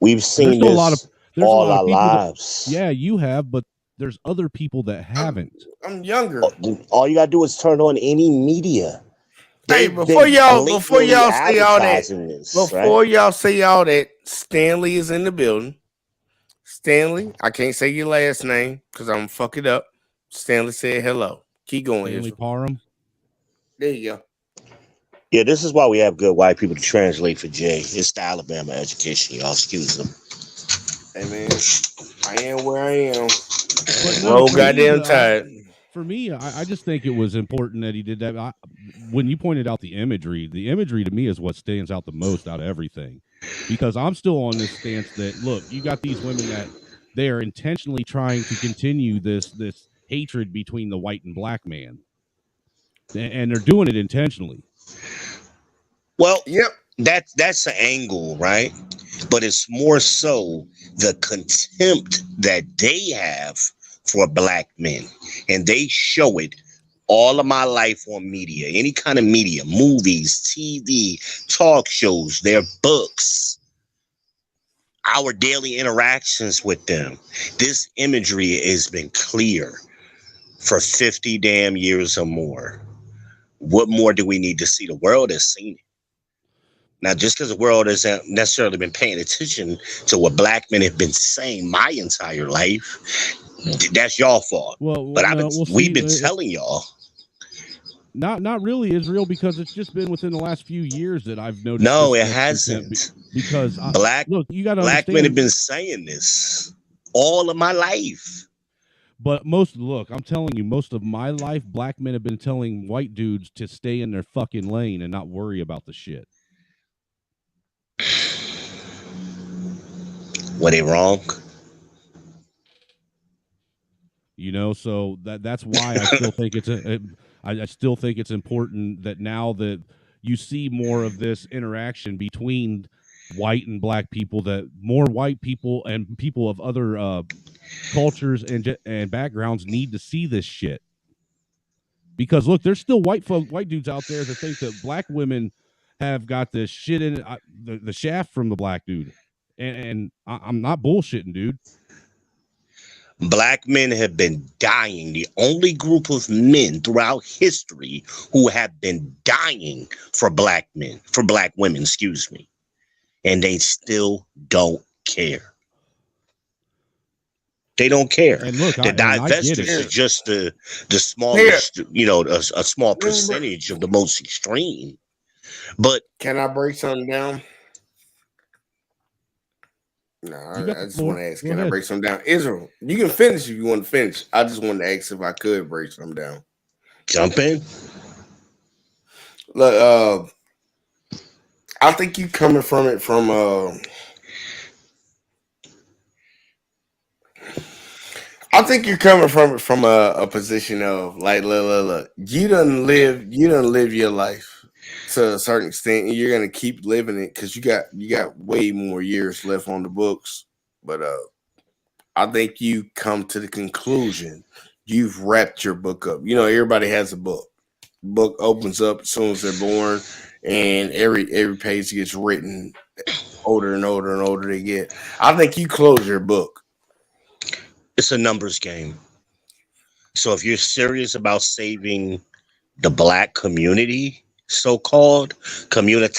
We've seen this all our lives. Yeah, you have, but there's other people that haven't. I'm younger. All you gotta do is turn on any media. Hey, They've been blatantly advertising this, right? before y'all say all that, Stanley is in the building. Stanley, I can't say your last name because I'm fuck it up. Stanley said hello. Keep going, Stanley Israel. Parham. There you go. Yeah, this is why we have good white people to translate for Jay. It's the Alabama education, y'all. Excuse them. Hey man, I am where I am. But no, Roll goddamn tide. For me, I just think it was important that he did that. When you pointed out the imagery to me is what stands out the most out of everything. Because I'm still on this stance that, look, you got these women that they are intentionally trying to continue this hatred between the white and black man. And they're doing it intentionally. Well, Yep. that's an angle, right? But it's more so the contempt that they have for black men, and they show it all of my life on media, any kind of media, movies, TV, talk shows, their books, our daily interactions with them. This imagery has been clear for 50 damn years or more. What more do we need to see? The world has seen it. Now, just because the world hasn't necessarily been paying attention to what black men have been saying my entire life, that's y'all fault. But we've been telling y'all. Not really, Israel, because it's just been within the last few years that I've noticed. No, it hasn't. Because black you got to black men have been saying this all of my life. But I'm telling you, most of my life, black men have been telling white dudes to stay in their fucking lane and not worry about the shit. Were they wrong? You know, so that's why I still think I still think it's important that now that you see more of this interaction between white and black people, that more white people and people of other cultures and backgrounds need to see this shit. Because look, there's still white dudes out there that think that black women have got this shit in it, the shaft from the black dude, and I'm not bullshitting, dude. Black men have been dying. The only group of men throughout history who have been dying for black men, for black women, excuse me. And they still don't care. They don't care. And look, the divestors is just the smallest, a small percentage of the most extreme. But can I break something down? No, I just want to ask, can I break something down? Israel, you can finish if you want to finish. I just wanted to ask if I could break something down. Jump in. Look, I think you coming from it from I think you're coming from it from a position of like, look, you done live your life to a certain extent, and you're gonna keep living it because you got way more years left on the books. But I think you come to the conclusion you've wrapped your book up. You know, everybody has a book. Book opens up as soon as they're born, and every page gets written older and older and older they get. I think you close your book. It's a numbers game. So if you're serious about saving the black community, so-called community,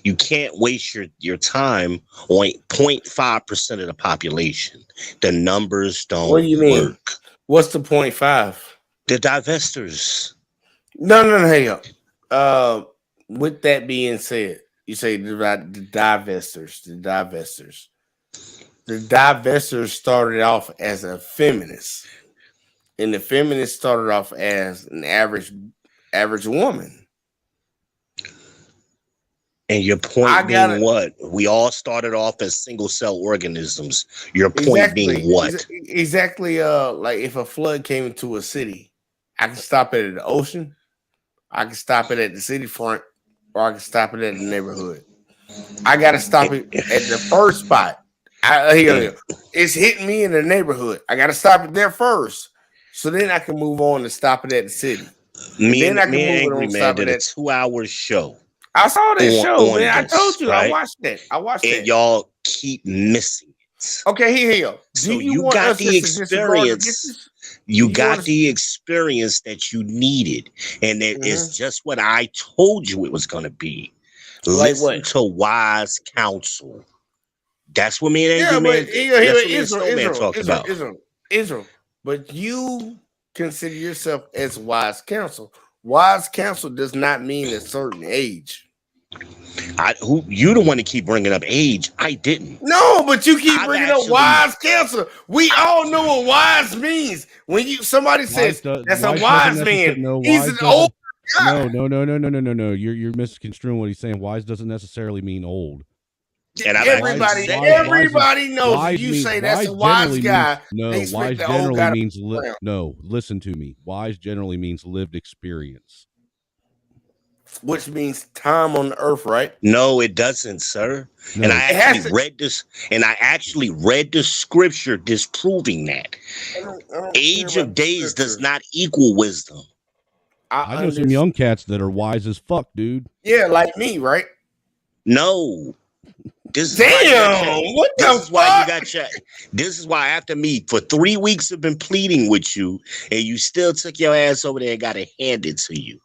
you can't waste your time on 0.5% of the population. The numbers don't What do you mean? work. What's the 0.5? The divestors. No, hang up. With that being said, you say the divestors. The divestors started off as a feminist, and the feminist started off as an average woman. And your point being what? We all started off as single cell organisms. Your point being what? Exactly. Like if a flood came into a city, I can stop it at the ocean, I can stop it at the city front, or I can stop it at the neighborhood. I gotta stop it at the first spot. It's hitting me in the neighborhood. I gotta stop it there first, so then I can move on and stop it at the city. Me and Angry Man did a 2-hour show. I saw that show, man. I told you, right? I watched that. And y'all keep missing Okay, here. Do So you you want got us the just to disregard or get experience. this? You You want got us? the experience that you needed, and it is Mhm. just what I told you it was going to be. Like Listen what? to wise counsel. That's what me and Angry Yeah, but Man. here, That's what me and Israel, Snowman Israel, talked Israel, about. Israel, Israel. But you consider yourself as wise counsel. Wise counsel does not mean a certain age. Who you the one to keep bringing up age? I didn't. No, but you keep I've bringing up actually. wise counsel. We all know what wise means. When somebody says that's a Wise doesn't wise man, necessarily no. he's Wise an old doesn't. guy. No. You're misconstruing what he's saying. Wise doesn't necessarily mean old. And I've actually Everybody, said that. everybody knows if you say that's a wise guy, they expect wise the old generally guy to means be around. no. Listen to me. Wise generally means lived experience. Which means time on the earth, right? No, it doesn't, sir. No. And I It has actually to. read this, and I actually read the scripture disproving that. I don't care Age about of the days does scripture. not equal wisdom. I know some young cats that are wise as fuck, dude. Yeah, like me, right? No. This is Damn, why you got your, what the this is why you fuck? got your, this is why after me for 3 weeks have been pleading with you, and you still took your ass over there and got it handed to you.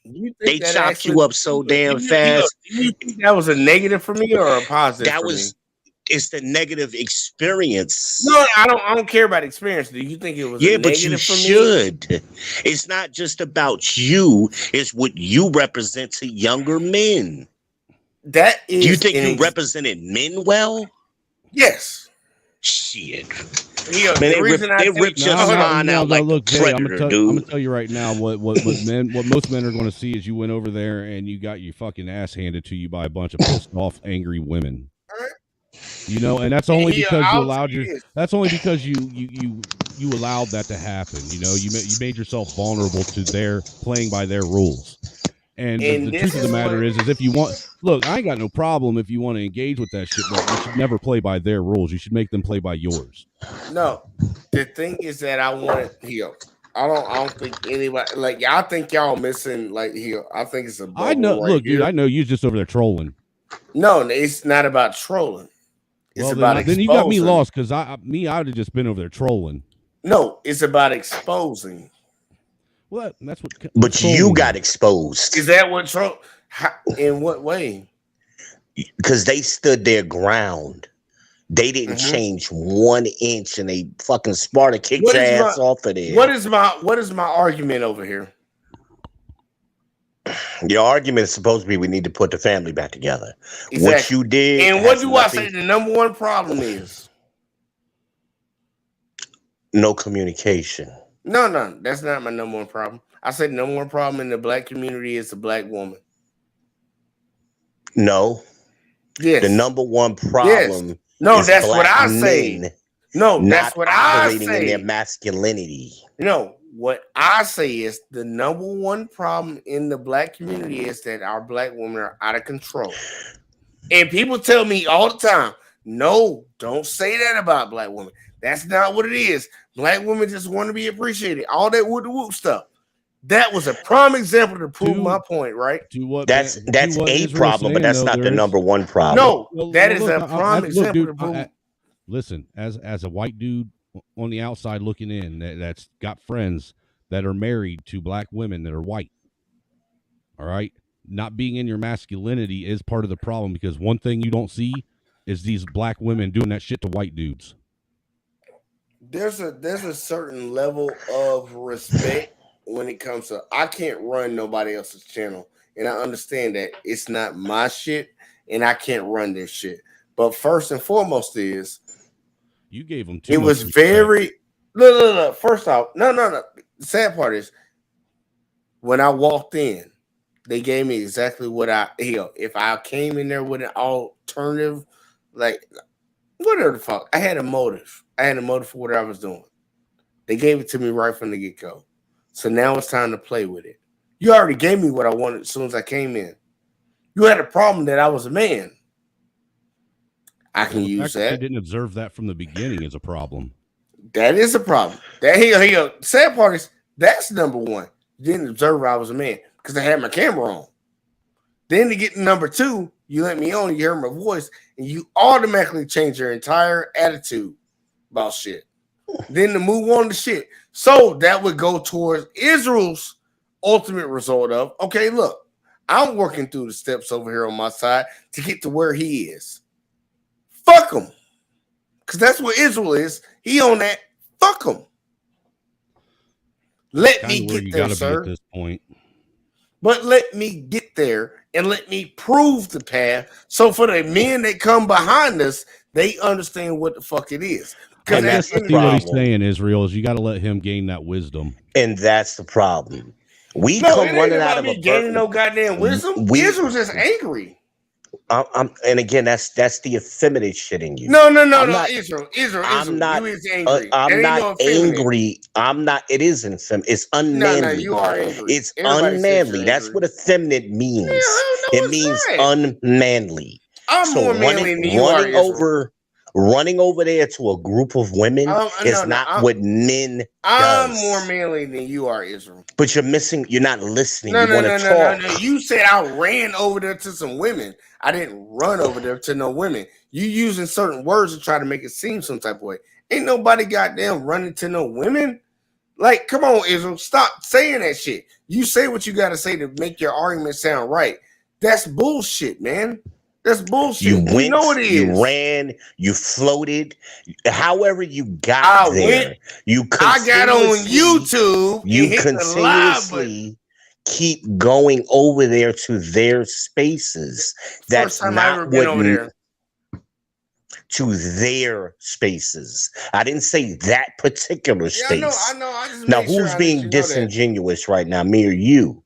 You think They that chopped actually? you up so damn You fast. think that was a negative for me or a positive That for me? was it's the negative experience. No, I don't care about experience. Do you think it was a Yeah, but you negative for me? should. It's not just about you, it's what you represent to younger men. That is. Do you think you represented men well? Yes. Shit. Yeah, Man, the reason I they think ripped your spine out like look, the Jay, Predator, I'm dude. gonna tell you right now what most men are going to see is you went over there and you got your fucking ass handed to you by a bunch of pissed off, angry women. You know, and that's only because you allowed That's only because you allowed that to happen. You know, you made yourself vulnerable to their playing by their rules. And the truth of the matter is if you want, look, I ain't got no problem if you want to engage with that shit, but you should never play by their rules. You should make them play by yours. No, the thing is that I want it here. I don't think anybody like I think y'all missing like here. I think it's a bubble. I know. Right look, here. dude, I know you just over there trolling. No, it's not about trolling. It's about then you got me lost because I would have just been over there trolling. No, it's about exposing. Well, that's what. But you got exposed. Is that what troll? In what way? Because they stood their ground. They didn't change 1 inch, and they fucking Sparta kicked your ass off of there. What is my argument over here? Your argument is supposed to be we need to put the family back together. Exactly. What you did, and what do I say? The number one problem is no communication. No, that's not my number one problem. I said the number one problem in the black community is the black woman. No. Yes. The number one problem. Yes. No, is that's black what I say. No, that's what I say. In their masculinity. No, what I say is the number one problem in the black community is that our black women are out of control. And people tell me all the time, no, don't say that about black women. That's not what it is. Black women just want to be appreciated. All that whoop stuff. That was a prime example to prove my point, right? That's a problem, but that's not the number one problem. No, that is a prime example to prove. Listen, as a white dude on the outside looking in, that's got friends that are married to black women that are white. All right, not being in your masculinity is part of the problem because one thing you don't see is these black women doing that shit to white dudes. There's a certain level of respect when it comes to I can't run nobody else's channel, and I understand that it's not my shit, and I can't run this shit. But first and foremost is you gave them too. It was very look. First off, no. The sad part is when I walked in, they gave me exactly what if I came in there with an alternative, like whatever the fuck, I had a motive. I had a motive for what I was doing. They gave it to me right from the get-go. So now it's time to play with it. You already gave me what I wanted as soon as I came in. You had a problem that I was a man. I can use that. You didn't observe that from the beginning is a problem. That is a problem. That sad part is that's number one. You didn't observe I was a man because I had my camera on. Then to get to number two, You let me on, you hear my voice, and you automatically change your entire attitude about shit. Then to move on to shit. So that would go towards Israel's ultimate result of, okay, look, I'm working through the steps over here on my side to get to where he is. Fuck him. Because that's what Israel is. He on that. Fuck him. Let Kind me of where get you there, got to be at sir. this point. But let me get there and let me prove the path. So for the men that come behind us, they understand what the fuck it is. Because I guess that's I the see what he's problem. saying, Israel, is you got to let him gain that wisdom. And that's the problem. We no, it come ain't running out about of a me gaining no goddamn wisdom. Israel's just angry. And again, that's the effeminate shit in you. No, Israel. I'm not. You is angry. That I'm ain't not no effeminate. angry. I'm not. It isn't effeminate. It's unmanly. You are angry. It's Everybody says you're unmanly. That's angry. what effeminate means. No, It it's means not. unmanly. I'm So more manly than you are, Israel. running over there to a group of women is not what men I'm does. more manly than you are, Israel. But you're not listening. No, you want to talk. No. You said I ran over there to some women. I didn't run over there to no women. You using certain words to try to make it seem some type of way. Ain't nobody goddamn running to no women. Like, come on, Israel, stop saying that shit. You say what you got to say to make your argument sound right. That's bullshit, man. That's bullshit. You went, know it is. You ran, you floated, however you got there. I got on YouTube. You continuously keep going over there to their spaces. That's not what over there. To their spaces. I didn't say that particular space. I know. I just now, who's being disingenuous right now, me or you?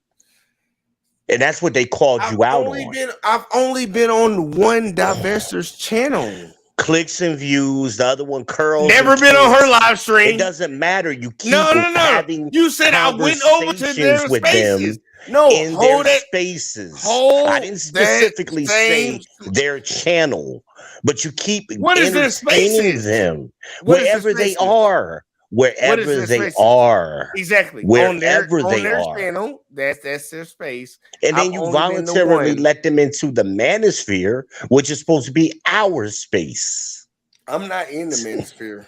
And that's what they called you out on. I've only been on one Divestors channel. Clicks and views. The other one curls. Never been on her live stream. It doesn't matter. You keep having you said I went over to their with spaces. Them in their spaces. I didn't specifically say their channel, but you keep entertaining them wherever they are. Wherever they are. Exactly. Wherever they are. Channel, that's their space. And then you voluntarily let them into the manosphere, which is supposed to be our space. I'm not in the manosphere.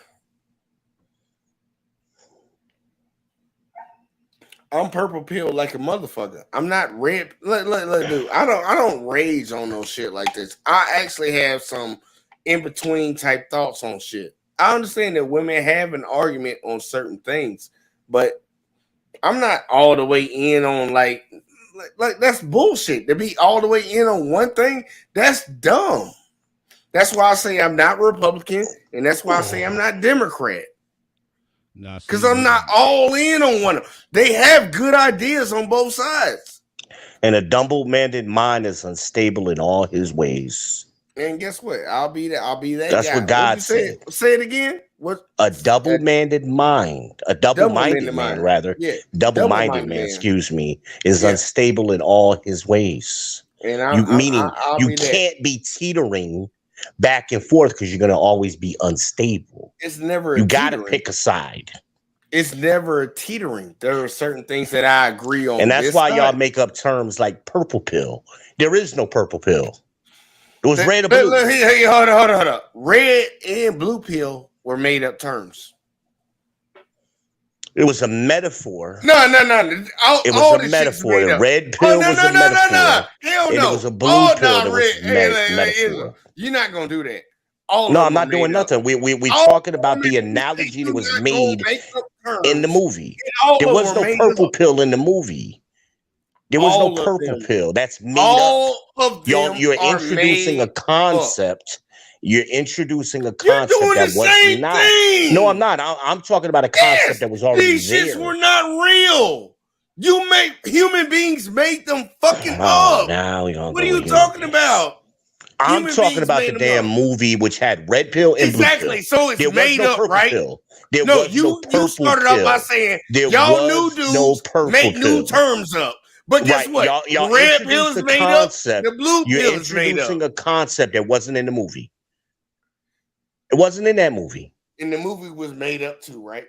I'm purple pill like a motherfucker. I'm not red. Look, dude. I don't rage on no shit like this. I actually have some in between type thoughts on shit. I understand that women have an argument on certain things, but I'm not all the way in on like that's bullshit. To be all the way in on one thing, that's dumb. That's why I say I'm not Republican, and that's why I say I'm not Democrat. Because I'm not all in on one of them. They have good ideas on both sides. And a double-minded mind is unstable in all his ways. And guess what? I'll be that That's guy. what God said. Say it again. What? A double-minded mind, a double-minded man, rather. Yeah. Double-minded man, excuse me, is unstable in all his ways. And you can't be teetering back and forth because you're going to always be unstable. It's never. You got to pick a side. It's never teetering. There are certain things that I agree on, and that's why y'all make up terms like purple pill. There is no purple pill. It was red or blue. Look, hey, hold on. Red and blue pill were made up terms. It was a metaphor. No. It was a metaphor. The red pill was a metaphor. Hell and no. it was a blue pill that was metaphor. You're not gonna do that. I'm not doing nothing. We talking about the analogy that was made in the movie. There was no purple pill in the movie. There was no purple pill. That's made up. You're introducing a concept. You're introducing a concept that was not. Thing. No, I'm not. I'm talking about a concept that was already these there. These shits were not real. You make human beings make them fucking up. Now what are you talking about? I'm talking about the damn movie which had red pill and blue pill. Exactly. So it's made up, right? No, you started off by saying y'all new dudes make new terms up. But guess what? Y'all the red pill is made up. The blue pill is made up. You're introducing a concept that wasn't in the movie. It wasn't in that movie. And the movie was made up too, right?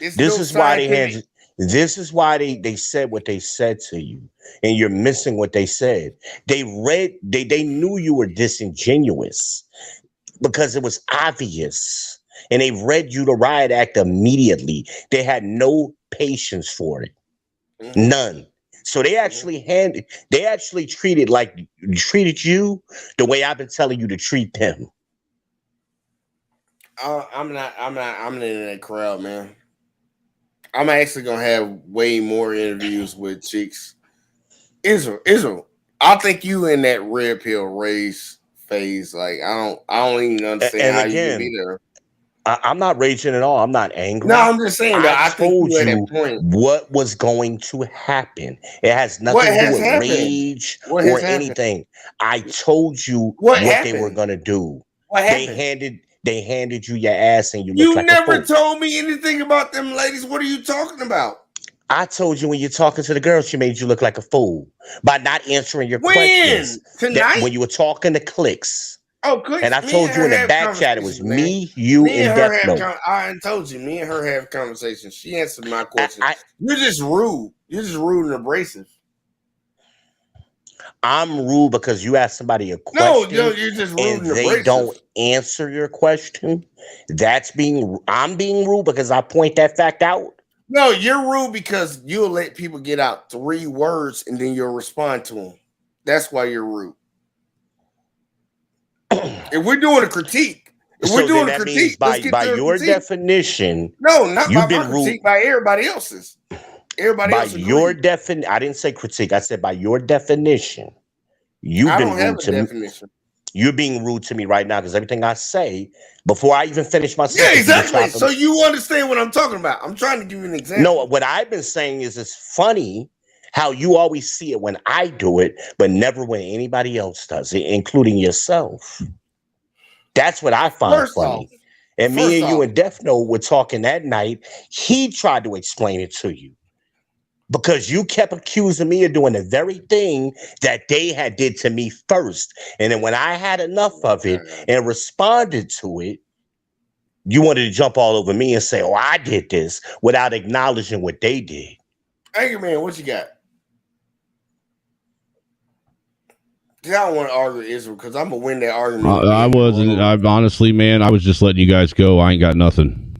This is why they had. This is why they said what they said to you, and you're missing what they said. They knew you were disingenuous because it was obvious, and they read you the riot act immediately. They had no patience for it, none. So they actually treated you the way I've been telling you to treat them. I'm not in that crowd, man. I'm actually gonna have way more interviews with chicks. Israel. I think you in that red pill race phase. Like I don't even understand And how you can be again, there. I'm not raging at all. I'm not No, angry. I'm just saying I that I think told you at that you point. what was going to happen. It has What nothing to do has with happened? rage What or has happened? anything. I told you What what they were happened? going to do. What They happened? handed you your ass and you look You like a never fool. told me anything about them ladies. What are you talking about? I told you when you're talking to the girl, she made you look like a fool by not answering your questions. When? That Tonight? when you were talking to clicks, Oh, and clicks. I Me told and you her in the have back chat, it was conversations, man. me, you, Me and and her Death have. Note. I told you. Me and her have conversations. She answered my I, questions. I You're just rude. You're just rude and abrasive. I'm rude because you ask somebody a No, question you're just rude and and they abrasive. don't answer your question. I'm being rude because I point that fact out. No, you're rude because you'll let people get out 3 words and then you'll respond to them. That's why you're rude. If we're doing a critique, So then that means let's get by to a your critique. definition, No, not by you've my been rude. critique, by everybody else's. Everybody By else your agreed. definition, I didn't say critique. I said by your definition, you've I been don't have rude a to me. definition. You're being rude to me right now because everything I say, before I even finish my Yeah, sentence, you've been exactly. chopping. So you understand what I'm talking about. I'm trying to give you an No, example. what I've been saying is it's funny how you always see it when I do it, but never when anybody else does it, including yourself. That's what I find First off, funny. And me first and you off, and Death Note were talking that night. He tried to explain it to you because you kept accusing me of doing the very thing that they had did to me first. And then when I had enough of it and responded to it, you wanted to jump all over me and say, "Oh, I did this," without acknowledging what they did. Angry Man, what you got? 'Cause I don't want to argue with Israel because I'm gonna win that argument with I being in the wasn't. room. I honestly, man, I was just letting you guys go. I ain't got nothing.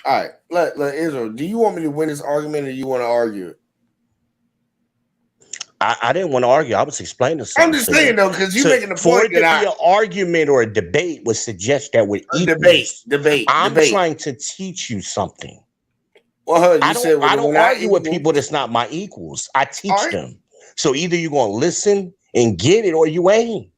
All right, let Israel. Do you want me to win this argument or you want to argue it? I didn't want to argue. I was explaining I'm something just to you. saying though, because you're So making the for point it that to be an argument or a debate would suggest that we're a debate, equals. debate, I'm debate. trying to teach you something. Well, you said I we're don't not argue with equal. people that's not my equals. I All teach right, them. So either you're gonna listen and get it or you ain't.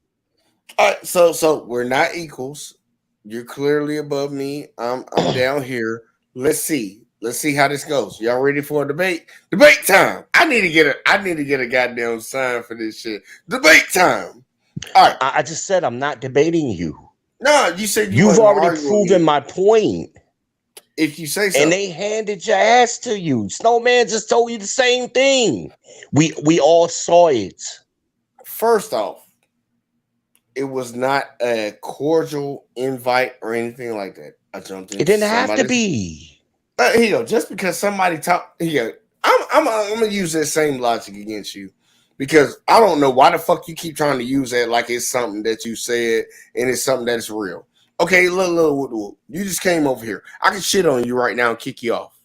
all right. So we're not equals. You're clearly above me. I'm down here. Let's see. Let's see how this goes. Y'all ready for a debate? Debate time. I need to get a goddamn sign for this shit. Debate time. All right. I just said I'm not debating you. No, you said you You've wasn't gonna already argue with proven me. my point. If you say And so. they handed your ass to you. Snowman just told you the same thing. We all saw it. First off, it was not a cordial invite or anything like that. I jumped It into didn't have to somebody's. be. Here you go. Just because somebody talk, here, I'm gonna use that same logic against you because I don't know why the fuck you keep trying to use that like it's something that you said and it's something that's real. Okay, look, you just came over here. I can shit on you right now and kick you off.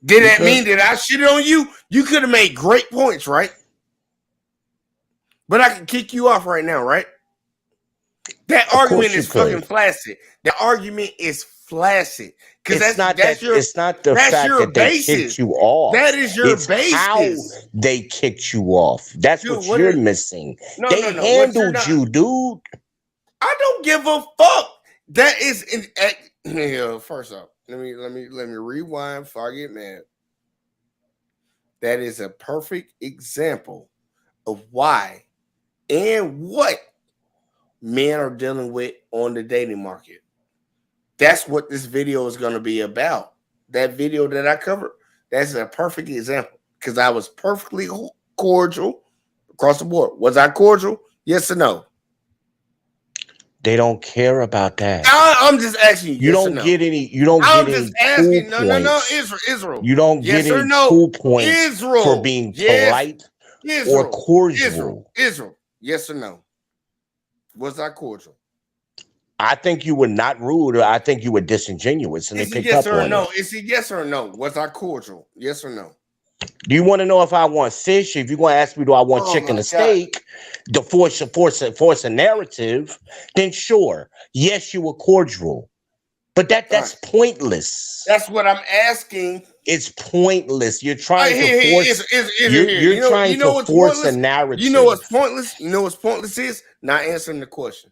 Did You that could. mean that I shit on you? You could have made great points, right? But I can kick you off right now, right? That Of argument course you is fucking could. flaccid. The argument is flaccid because It's not that it's not the that's fact your that they kicked basis. you off. That is your It's how basis, they kicked you off. That's dude. what What you're is missing. no They no? What you're handled not? you, dude. I don't give a fuck. That is first off, let me rewind before I get mad. That is a perfect example of why and what men are dealing with on the dating market. That's what this video is going to be about. That video that I covered, that's a perfect example because I was perfectly cordial across the board. Was I cordial? Yes or no? They don't care about that. I'm just asking you. You Yes or don't no? get any. You don't I'm get just any cool asking. No. points. Israel. You don't get Yes or any no? cool points for Israel. being Yes. polite or Israel. cordial. Israel. Yes or no? Was I cordial? I think you were not rude, or I think you were disingenuous, and they Is he picked yes up or on no? it. Is he yes or no? Was I cordial? Yes or no? Do you want to know if I want fish? If you're going to ask me, do I want Oh chicken my or God. steak? To force a narrative, then sure, yes, you were cordial, but All right. that's pointless. That's what I'm asking. It's pointless. You're All right, trying to here, force. here. You're You trying know to what's force a pointless? You know what's narrative. pointless? You know what's pointless is not answering the question.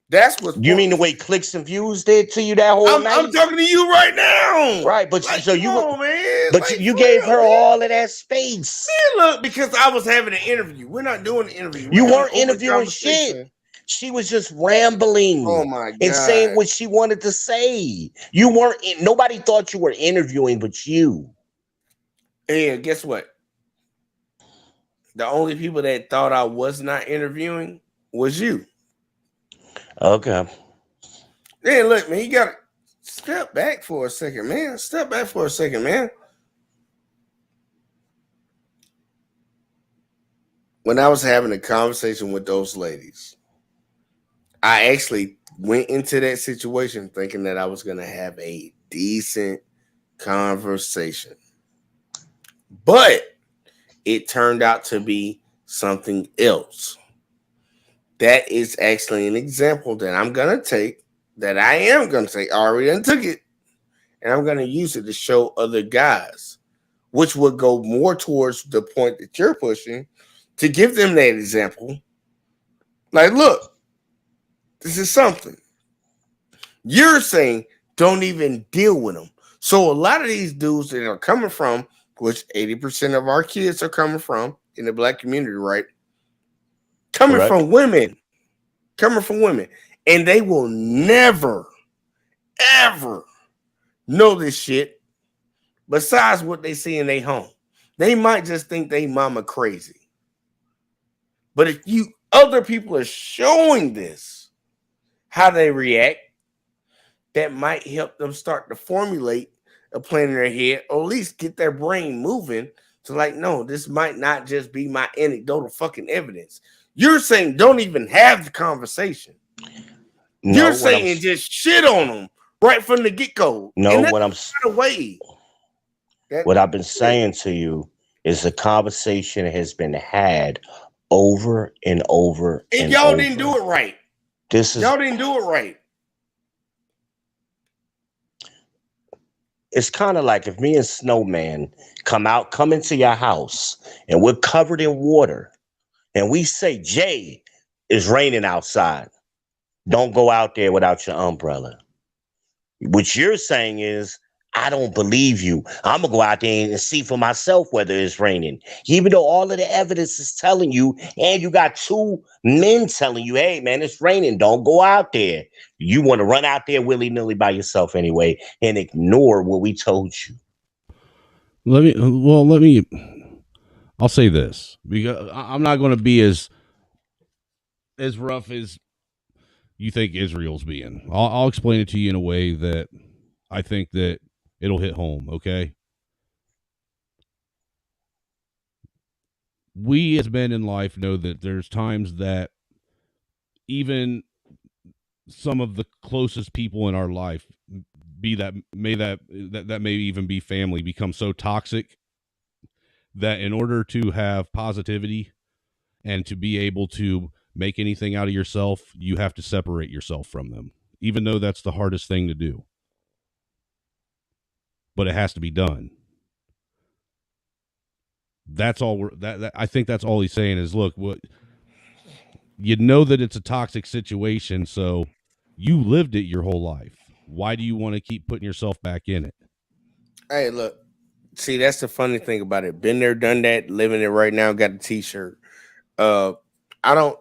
That's what's You mean the pointless. way clicks and views did to you that whole I'm night? talking to you right now. Right, but Like, so come you were, on, man. but Like, you for gave real, her man. all of that space. Man, look, because I was having an interview. We're not doing an interview. We're You having an weren't open interviewing shit. conversation. She was just Oh rambling my and saying God. what she wanted to say. You weren't. Nobody thought you were interviewing, but you. Yeah, guess what? The only people that thought I was not interviewing was you. Okay. Man, look, man, you gotta step back for a second, man. Step back for a second, man. When I was having a conversation with those ladies, I actually went into that situation thinking that I was gonna have a decent conversation. But it turned out to be something else. That is actually an example that I'm gonna take, that I am gonna take. I already took it, and I'm gonna use it to show other guys, which would go more towards the point that you're pushing, to give them that example. Like, look, this is something. You're saying don't even deal with them. So a lot of these dudes that are coming from, which 80% of our kids are coming from in the black community, right? Coming Correct. from women. Coming from women. And they will never, ever know this shit besides what they see in their home. They might just think they mama crazy. But if you other people are showing this, how they react, that might help them start to formulate a plan in their head, or at least get their brain moving to like, no, this might not just be my anecdotal fucking evidence. You're saying don't even have the conversation. No, You're saying just shit on them right from the get-go. no, And that's not a way. what I've been saying to you is the conversation has been had over and over And and y'all over. didn't do it right. Y'all didn't do it right. It's kind of like if me and Snowman come into your house and we're covered in water and we say, Jay, it's raining outside. Don't go out there without your umbrella. What you're saying is, I don't believe you. I'm going to go out there and see for myself whether it's raining. Even though all of the evidence is telling you, and you got two men telling you, hey, man, it's raining. Don't go out there. You want to run out there willy-nilly by yourself anyway and ignore what we told you. I'll say this, because I'm not going to be as rough as you think Israel's being. I'll explain it to you in a way that I think that it'll hit home, okay? We as men in life know that there's times that even some of the closest people in our life, be that may even be family, become so toxic that in order to have positivity and to be able to make anything out of yourself, you have to separate yourself from them, even though that's the hardest thing to do. But it has to be done. That's all I think that's all he's saying is, look, what you know that it's a toxic situation, so you lived it your whole life. Why do you want to keep putting yourself back in it? Hey, look. See, that's the funny thing about it. Been there, done that, living it right now, got the t-shirt. Uh I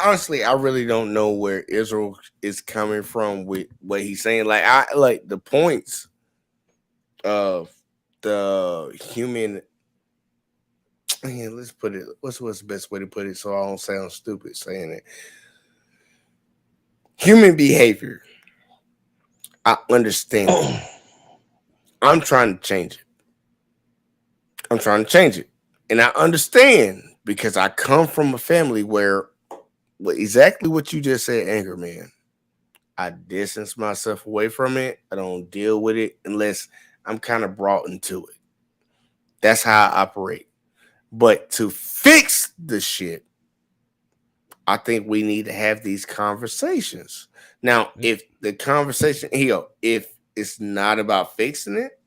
honestly, I really don't know where Israel is coming from with what he's saying. Like, I like the points of the human. Man, let's put it. What's the best way to put it so I don't sound stupid saying it? human behavior. I understand it. I'm trying to change it. And I understand because I come from a family where exactly what you just said, anger, man. I distance myself away from it. I don't deal with it unless I'm kind of brought into it. That's how I operate. But to fix the shit, I think we need to have these conversations. Now, if the conversation, if it's not about fixing it,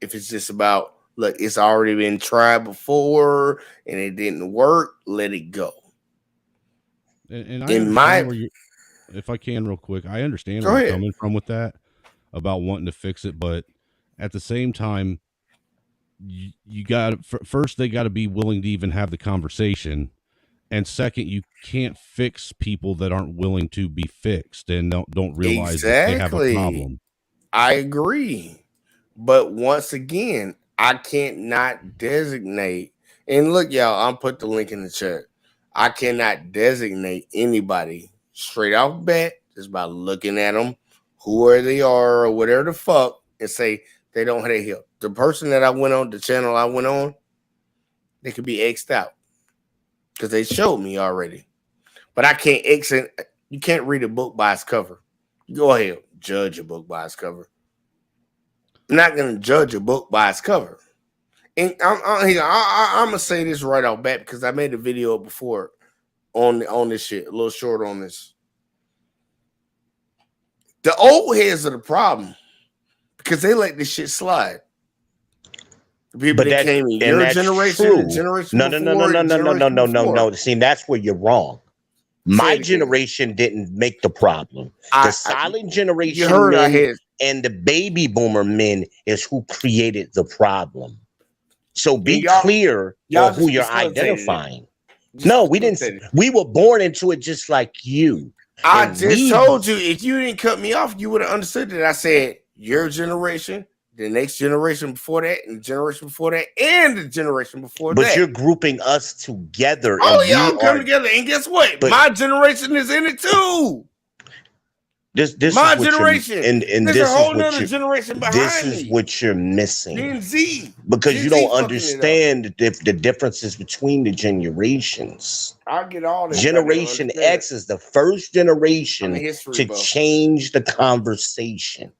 if it's just about, look, it's already been tried before and it didn't work, let it go. And I understand where you, if I can real quick, I understand where you're coming from with that about wanting to fix it, but at the same time, you got first they got to be willing to even have the conversation, and second, you can't fix people that aren't willing to be fixed and don't realize that they have a problem. I agree, but once again, I can't not designate. And look, y'all, I'll put the link in the chat. I cannot designate anybody straight off the bat just by looking at them, whoever they are or whatever the fuck, and say they don't have a help. The person that I went on, the channel I went on, they could be X'd out because they showed me already. But I can't X it. You can't read a book by its cover. Go ahead, judge a book by its cover. I'm not going to judge a book by its cover. And I'm gonna say this right off bat because I made a video before on this shit, a little short on this. The old heads are the problem because they let this shit slide. The people that came in your generation, the generation before, no. See, that's where you're wrong. My generation didn't make the problem. The silent generation men and the baby boomer men is who created the problem. So be clear on who you're identifying. No, we didn't. We were born into it just like you. I just told you, if you didn't cut me off, you would have understood that. I said your generation, the next generation before that, and the generation before that, and the generation before that. But you're grouping us together. Oh, y'all come together. And guess what? My generation is in it too. This my is generation, and there's this a whole is what other generation behind this is what you're missing. Gen Z, because Gen you Z don't understand the differences between the generations. I get all this. Generation X is the first generation to change the conversation.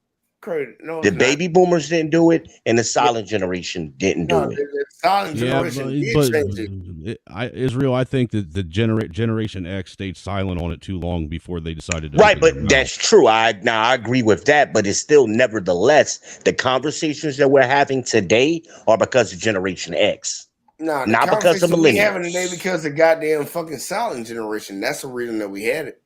No, the baby boomers didn't do it, and the silent generation didn't do it. The silent generation did change it. Israel, I think that the Generation X stayed silent on it too long before they decided to. Right, but that's true. I agree with that, but it's still, nevertheless, the conversations that we're having today are because of Generation X. Nah, not because of millennials. We having today because of goddamn fucking silent generation. That's the reason that we had it.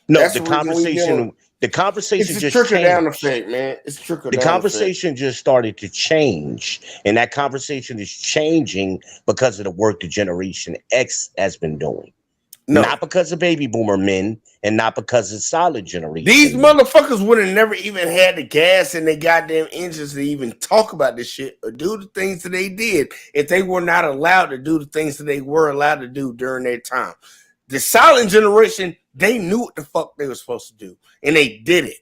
No, that's the conversation. The conversation just trickle down effect, man. It's trickle down. The conversation just started to change, and that conversation is changing because of the work the Generation X has been doing. No. Not because of baby boomer men, and not because of solid generation. These motherfuckers would have never even had the gas in their goddamn engines to even talk about this shit or do the things that they did if they were not allowed to do the things that they were allowed to do during their time. The silent generation, they knew what the fuck they were supposed to do, and they did it.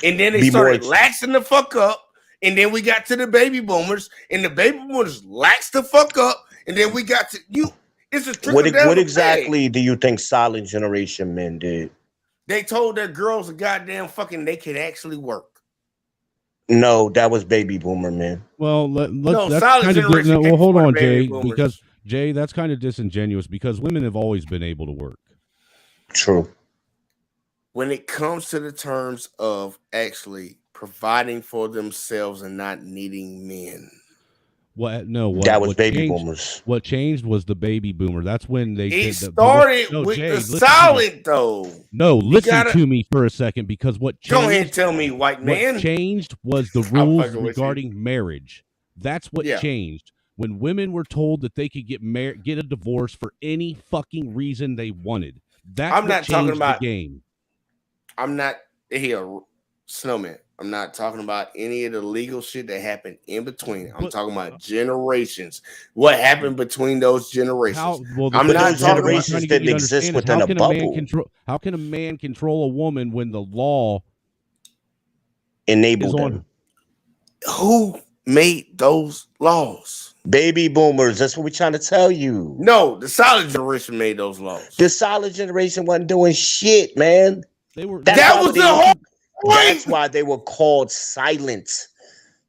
And then they started laxing the fuck up, and then we got to the baby boomers, and the baby boomers laxed the fuck up, and then we got to you. It's a trickle down. What exactly do you think silent generation men did? They told their girls a goddamn fucking they could actually work. No, that was baby boomer men. Well, that's kind of well. Hold on, Jay, because Jay, that's kind of disingenuous because women have always been able to work. True. When it comes to the terms of actually providing for themselves and not needing men. That was baby boomers. What changed was the baby boomer. That's when they started with the silent though. No, listen to me for a second because what changed, go ahead and tell me, white man. What changed was the rules regarding marriage. That's what changed. When women were told that they could get a divorce for any fucking reason they wanted. That's what changed the game. I'm not here. Snowman. I'm not talking about any of the legal shit that happened in between. I'm But talking about generations. What happened between those generations? how? Well, I'm But not those talking what I'm about. trying generations to get didn't you to exist understand is within a bubble. how can a man control a woman when the law Enable is on? them. Who made those laws? Baby boomers, that's what we're trying to tell you. No, the silent generation made those laws. The solid generation wasn't doing shit, man. They were. That's That why was they the were, whole that's point. why they were called silent.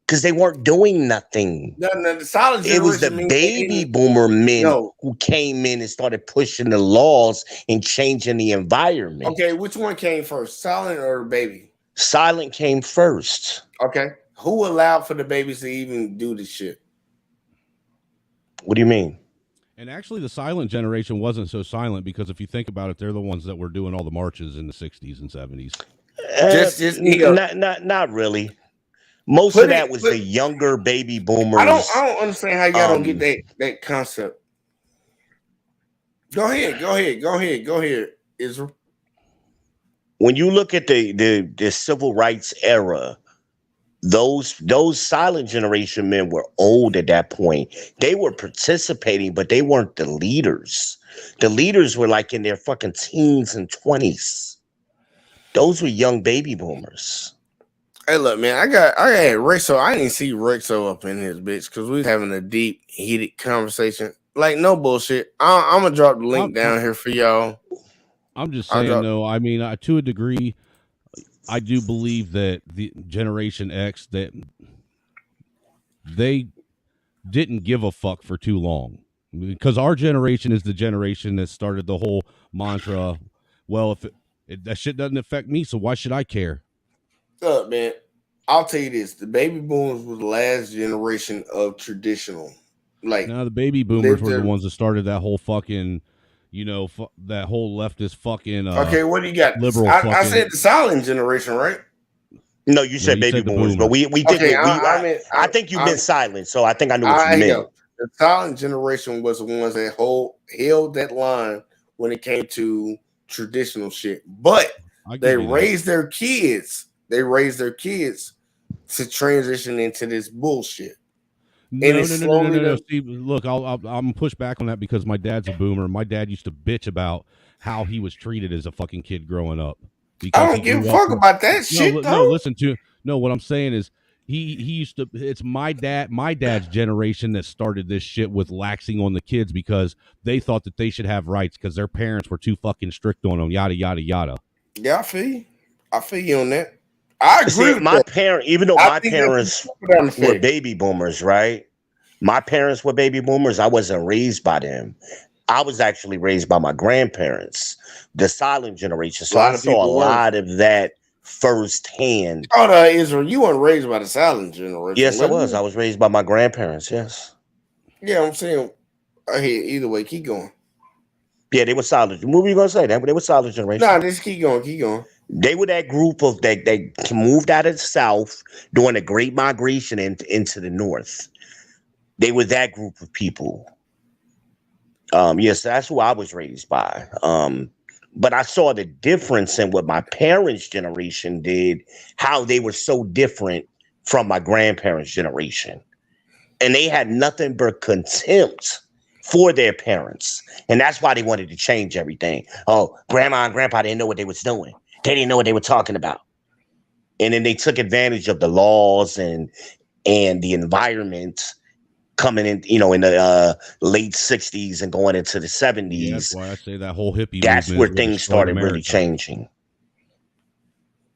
Because they weren't doing nothing. No, the silent It was the generation means they baby didn't. boomer men No. who came in and started pushing the laws and changing the environment. Okay, which one came first, silent or baby? Silent came first. Okay, who allowed for the babies to even do this shit? What do you mean? And actually, the silent generation wasn't so silent because if you think about it, they're the ones that were doing all the marches in the 60s and 70s. Not really. Most of that was the younger baby boomers. I don't understand how y'all don't get that concept. Go ahead, Israel. When you look at the civil rights era, those silent generation men were old at that point. They were participating, but they weren't the leaders. The leaders were like in their fucking teens and 20s. Those were young baby boomers. Hey, look, man, I got Rexo. I didn't see Rexo up in his bitch because we was having a deep, heated conversation. Like, no bullshit. I'm gonna drop the link down here for y'all. I'm just saying, though. I mean, to a degree, I do believe that the Generation X, that they didn't give a fuck for too long, because our generation is the generation that started the whole mantra. Well, if that shit doesn't affect me, so why should I care? Look, man, I'll tell you this: the baby boomers was the last generation of traditional. Like, now the baby boomers were the ones that started that whole fucking, that whole leftist fucking. Okay, what do you got? Liberal. I said the silent generation, right? No, you said baby boomers, but we did. Okay, I think you've been silent, so I think I knew what you meant. The silent generation was the ones that held that line when it came to traditional shit, but they raised their kids. They raised their kids to transition into this bullshit. No. See, look, I'm push back on that because my dad's a boomer. My dad used to bitch about how he was treated as a fucking kid growing up. I don't give a fuck about that shit. No, what I'm saying is he used to. It's my dad's generation that started this shit with laxing on the kids because they thought that they should have rights because their parents were too fucking strict on them. Yada yada yada. Yeah, I feel you on that. I agree with my parents, even though my parents were baby boomers, right? My parents were baby boomers. I wasn't raised by them. I was actually raised by my grandparents, the silent generation. So I saw a lot of that firsthand. Oh, Israel, you weren't raised by the silent generation. Yes, I was. I was raised by my grandparents. Yes. Yeah, I'm saying. I hear either way. Keep going. Yeah, they were silent. What were you gonna say? That they were silent generation. Nah, just keep going. Keep going. They were that group of that moved out of the South during the Great Migration into the North. They were that group of people. Yes, that's who I was raised by. But I saw the difference in what my parents' generation did, how they were so different from my grandparents' generation. And they had nothing but contempt for their parents. And that's why they wanted to change everything. Oh, grandma and grandpa didn't know what they was doing. They didn't know what they were talking about. And then they took advantage of the laws and the environment coming in, in the late 60s and going into the 70s. Yeah, that's why I say that whole hippie that's movement where things started really changing.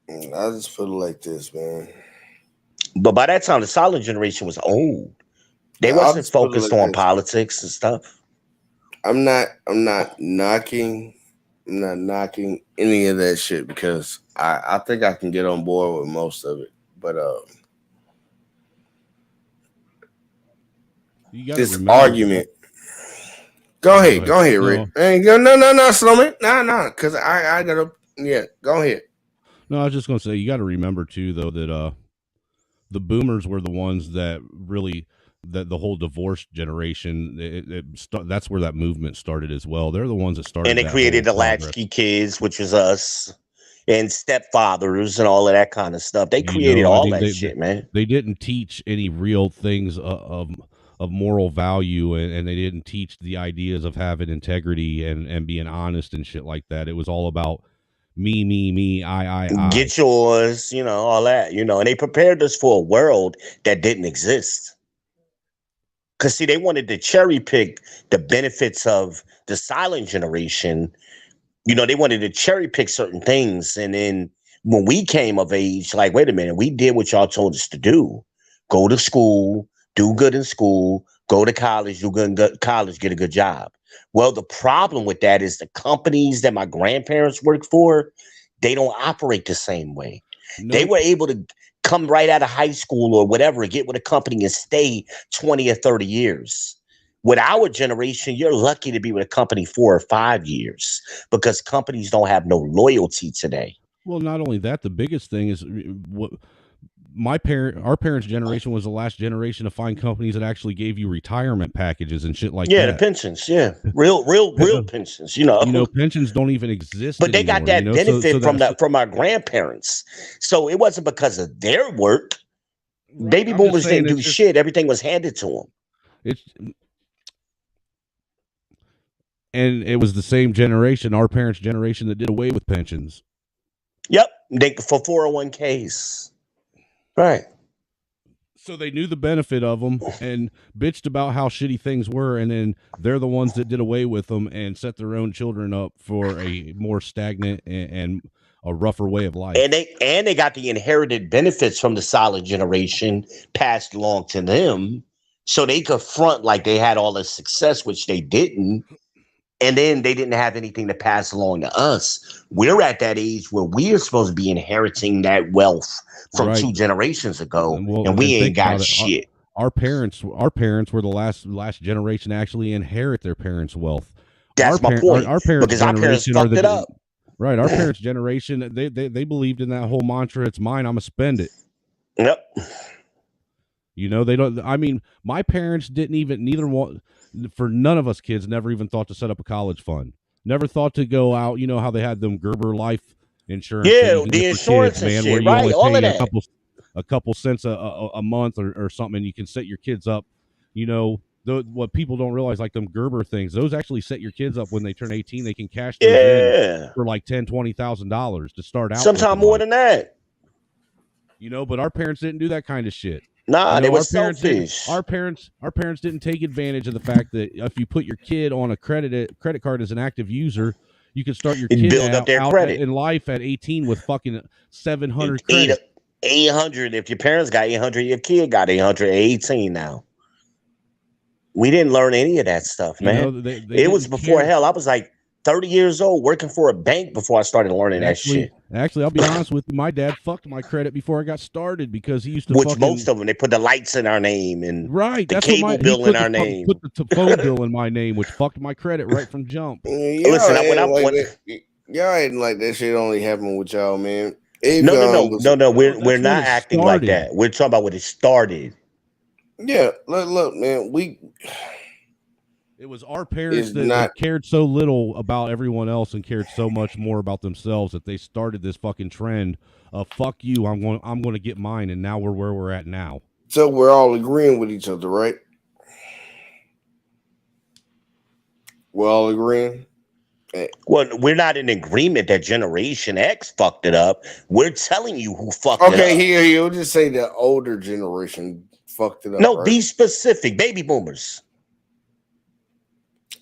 I just put it like this, man. But by that time, the silent generation was old. They wasn't focused on politics and stuff. I'm not knocking any of that shit because I think I can get on board with most of it. But this argument. Go ahead, Rick. No, Snowman. No, because I gotta. Yeah, go ahead. No, I was just gonna say you got to remember too, though, that the boomers were the ones that really the whole divorce generation. That's where that movement started as well. They're the ones that started, and they created the latchkey kids, which was us. and stepfathers and all of that kind of stuff. They created I all mean, that shit, man. they didn't teach any real things of moral value, and they didn't teach the ideas of having integrity and being honest and shit like that. It was all about me, I. Get yours, all that, and they prepared us for a world that didn't exist. Because, see, they wanted to cherry pick the benefits of the silent generation. They wanted to cherry pick certain things. And then when we came of age, like, wait a minute, we did what y'all told us to do. Go to school, do good in school, go to college, do good in college, get a good job. Well, the problem with that is the companies that my grandparents worked for, they don't operate the same way. They were able to come right out of high school or whatever, get with a company and stay 20 or 30 years. With our generation, you're lucky to be with a company 4 or 5 years because companies don't have no loyalty today. Well, not only that, the biggest thing is what our parents' generation was the last generation to find companies that actually gave you retirement packages and shit like that. Yeah, the pensions. Yeah, real pensions. Pensions don't even exist. But they got that benefit so from our grandparents. So it wasn't because of their work. Right, Baby boomers didn't do shit. Everything was handed to them. And it was the same generation, our parents' generation, that did away with pensions. Yep, for 401ks. Right. So they knew the benefit of them and bitched about how shitty things were, and then they're the ones that did away with them and set their own children up for a more stagnant and a rougher way of life. And they got the inherited benefits from the solid generation passed along to them, so they could front like they had all the success, which they didn't. And then they didn't have anything to pass along to us. We're at that age where we are supposed to be inheriting that wealth from 2 generations ago, and we ain't got shit. Our parents were the last generation to actually inherit their parents' wealth. That's my point. Our parents, because our parents fucked it up. Right, our parents' generation, they believed in that whole mantra: "It's mine, I'm gonna spend it." Yep. They don't. I mean, my parents neither one. For none of us kids, never even thought to set up a college fund. Never thought to go out. You know how they had them Gerber life insurance. Yeah, the insurance kids, and shit, right? All of that. A couple cents a month or something, and you can set your kids up. What people don't realize, like them Gerber things, those actually set your kids up when they turn 18. They can cash those in for like $10,000-$20,000 to start out. Sometimes more than that. But our parents didn't do that kind of shit. Nah, they were selfish. Our parents didn't take advantage of the fact that if you put your kid on a credit card as an active user, you can start your kid build up their credit in life at 18 with fucking 700 credit. 800. If your parents got 800, your kid got 800 at 18 now. We didn't learn any of that stuff, man. It was before hell. I was like 30 years old working for a bank before I started learning that shit. Actually, I'll be honest with you. My dad fucked my credit before I got started because he used to most of them, they put the lights in our name and the cable bill in our name. Put the phone bill in my name, which fucked my credit right from jump. Listen, y'all ain't like that shit only happened with y'all, man. No. We're not acting like that. We're talking about when it started. Yeah, look, man. It was our parents that cared so little about everyone else and cared so much more about themselves that they started this fucking trend of "fuck you, I'm going to get mine," and now we're where we're at now. So we're all agreeing with each other, right? We're all agreeing. Well, we're not in agreement that Generation X fucked it up. We're telling you who fucked it up. Okay, here you'll just say the older generation fucked it up. No, right? Be specific. Baby boomers.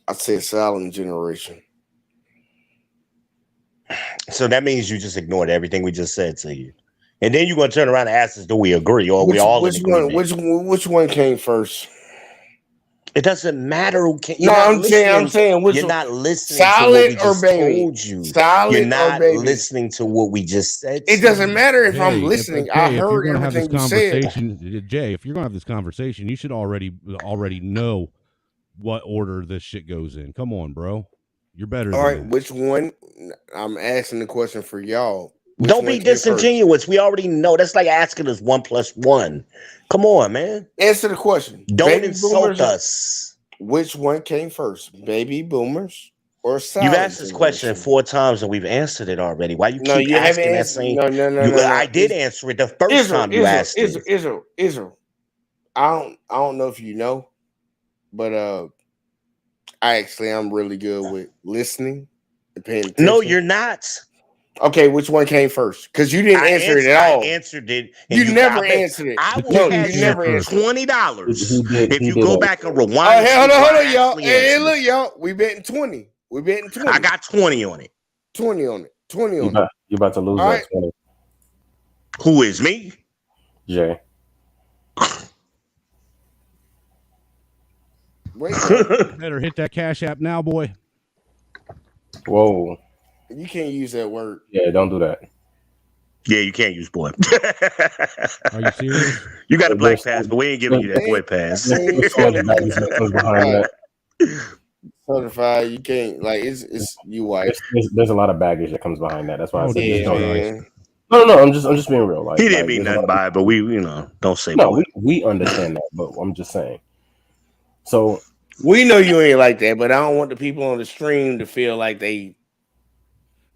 I said silent generation. So that means you just ignored everything we just said to you. And then you're going to turn around and ask us, do we agree? Or we all in agreement? Which one came first? It doesn't matter who came. I'm saying you're not listening to what we just told you. Silent you're not or baby? Listening to what we just said. It doesn't matter if I'm listening. I heard everything you said. Jay, if you're going to have this conversation, you should already know what order this shit goes in. Come on, bro. You're better. All right, which one? I'm asking the question for y'all. Don't be disingenuous. We already know. That's like asking us 1 + 1. Come on, man. Answer the question. Don't insult us. Which one came first? Baby boomers or You've silent asked this question generation? 4 times and we've answered it already. Why you No, keep you haven't asking that answered. same? No, no, no, You, no, no. I did answer it the first Israel, time you Israel, asked Israel, it. Israel, Israel. I don't know if you know, but I'm really good with listening and paying No, attention. you're not. Okay, which one came first? Because you didn't answer it at I all. answered it, and You you. I never bet answered it. I The will No, chicken you cash came never you first. answered it. $20 He if you did go answer. back and rewind and Hey, see hold on, where hold I on, y'all. actually Hey, answered look, it. y'all. We betting 20. We betting 20. I got 20 on it. 20 on it. 20 You on it. about to lose All that right. 20, Who is me? Jay. Wait now. Better hit that Cash App now, boy. Whoa. You can't use that word. Yeah, don't do that. Yeah, you can't use boy. Are you serious? You got a black There's, pass, but we ain't giving you that boy Ain't, pass. ain't there's so much baggage that comes behind certified. that. Certified. You can't like it's you white. There's a lot of baggage that comes behind that. That's why I Oh, said just Jesus Yeah, don't. Christ. man. No. I'm just being real. He didn't Like mean there's a lot nothing of by it, but we, don't say no. boy. We understand that, but I'm just saying. So We know you ain't like that, but I don't want the people on the stream to feel like they.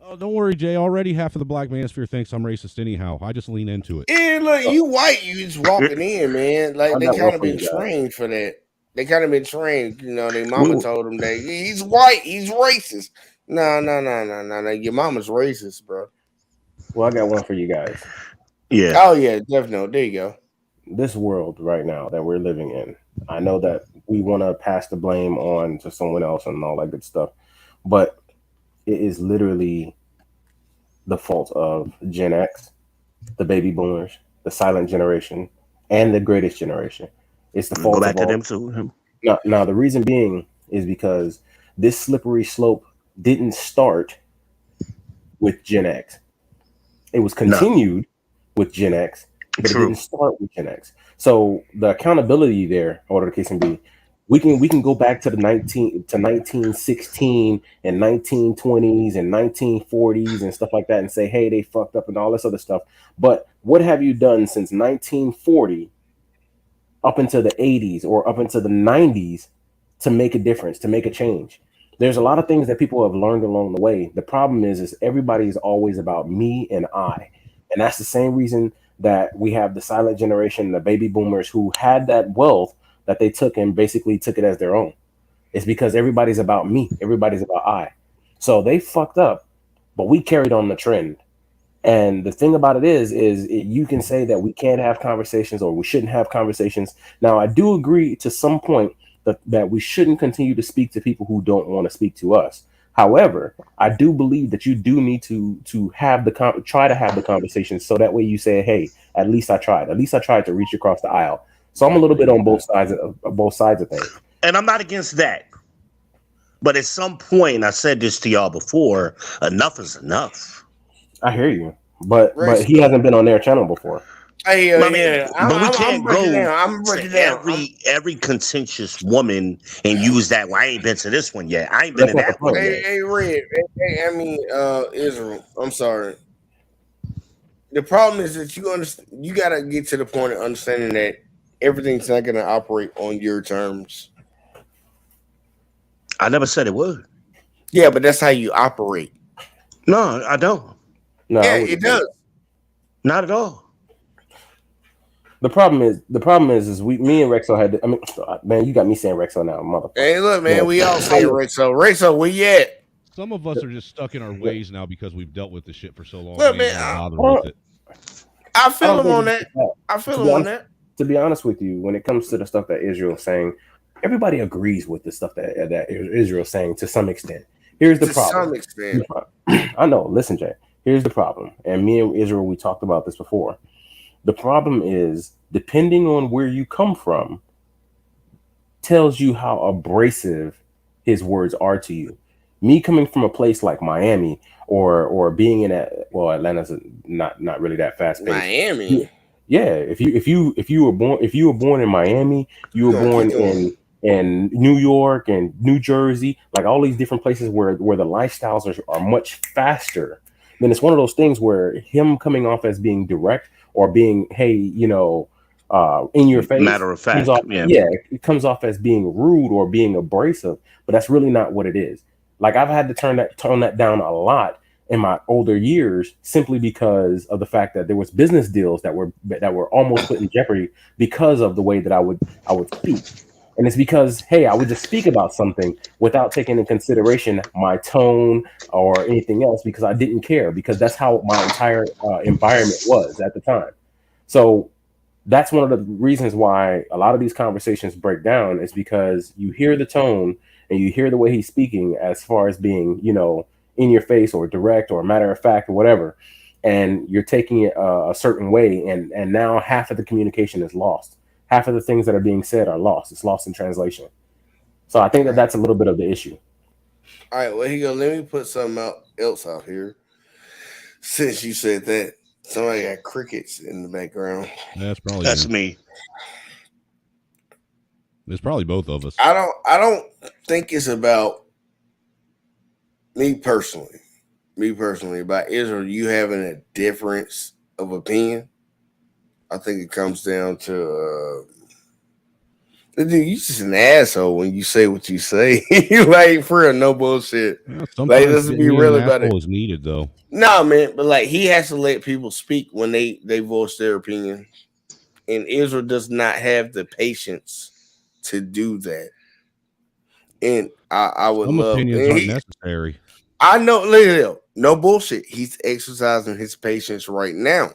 Oh, don't worry, Jay. Already half of the black manosphere thinks I'm racist anyhow. I just lean into it. Yeah, look, you white, you just walking in, man. Like I they got one kind of for been you guys. trained for that. They kind of been trained. You know, their We, mama told them that he's white, he's racist. No, no, no, no, no, no. Your mama's racist, bro. well, I got one for you guys. Yeah. Oh yeah, definitely. There you go. This world right now that we're living in, I know that we want to pass the blame on to someone else and all that good stuff, but it is literally the fault of Gen X, the baby boomers, the silent generation, and the greatest generation. It's the Go fault of back to all. them too. Now, the reason being is because this slippery slope didn't start with Gen X. It was No, continued with Gen X, but it didn't true. start with Gen X. So the accountability there, or whatever the case may be, we can go back to the 1916 and 1920s and 1940s and stuff like that and say, hey, they fucked up and all this other stuff. But what have you done since 1940 up into the 80s or up into the 90s to make a difference, to make a change? There's a lot of things that people have learned along the way. The problem is everybody's always about me and I. And that's the same reason that we have the silent generation, the baby boomers who had that wealth that they took and basically took it as their own. It's because everybody's about me, everybody's about I. So they fucked up, but we carried on the trend. And the thing about it is you can say that we can't have conversations or we shouldn't have conversations. Now, I do agree to some point that we shouldn't continue to speak to people who don't want to speak to us. However, I do believe that you do need to have try to have the conversation so that way you say, hey, at least I tried. At least I tried to reach across the aisle. So I'm I a little agree bit on with both that. sides of things. And I'm not against that. But at some point, I said this to y'all before, enough is enough. I hear you, but Racist. he hasn't been on their channel before. Hey, I mean, yeah, but we I'm can't breaking go down. I'm breaking to down. every contentious woman and use that. Well, I ain't been to this one yet. I ain't been That's in not the that one point. Hey, yet. hey, Red. Israel. I'm sorry. The problem is that you understand. You gotta get to the point of understanding that everything's not gonna operate on your terms. I never said it would. Yeah, but that's how you operate. No, I don't. No, I Yeah, wouldn't it say that. does. Not at all. The problem is me and Rexo had. I mean, man, you got me saying Rexo now, Hey, motherfucker. look, man, Look, we all saying Rexo. Rexo, where you at? Some of us are just stuck in our ways now because we've dealt with this shit for so long. Look, We ain't man, gonna bother I with don't, it. I I feel don't him think on it's that. just that. I feel To him be on honest, that. to be honest with you, when it comes to the stuff that Israel's saying, everybody agrees with the stuff that Israel's saying to some extent. Here's the To problem. some extent. I know. Listen, Jay. Here's the problem, and me and Israel, we talked about this before. The problem is, depending on where you come from, tells you how abrasive his words are to you. Me coming from a place like Miami or being in Atlanta's not really that fast paced. Miami. Yeah, if you were born in Miami, you We're were gonna keep born going. in New York and New Jersey, like all these different places where the lifestyles are much faster. Then it's one of those things where him coming off as being direct or being, hey, in your face Matter of comes fact, off, yeah. yeah, it comes off as being rude or being abrasive, but that's really not what it is. Like I've had to tone that down a lot in my older years simply because of the fact that there was business deals that were almost put in jeopardy because of the way that I would speak. And it's because, hey, I would just speak about something without taking into consideration my tone or anything else because I didn't care because that's how my entire environment was at the time. So that's one of the reasons why a lot of these conversations break down is because you hear the tone and you hear the way he's speaking as far as being, in your face or direct or matter of fact or whatever. And you're taking it a certain way. And now half of the communication is lost. Half of the things that are being said are lost. It's lost in translation. So I think that that's a little bit of the issue. All right, well, here you go. Let me put something else out here. Since you said that, somebody got crickets in the background. That's me. It's probably both of us. I don't think it's about me personally. Me personally, about Israel, you having a difference of opinion. I think it comes down to dude, you just an asshole when you say what you say. Like for real, no bullshit. Like Sometimes let's be being real an about it. asshole is needed, though. Nah, man, but like he has to let people speak when they voice their opinion, and Israel does not have the patience to do that. And I would Some love. opinions And aren't necessary. I know. Look at him. No bullshit. He's exercising his patience right now,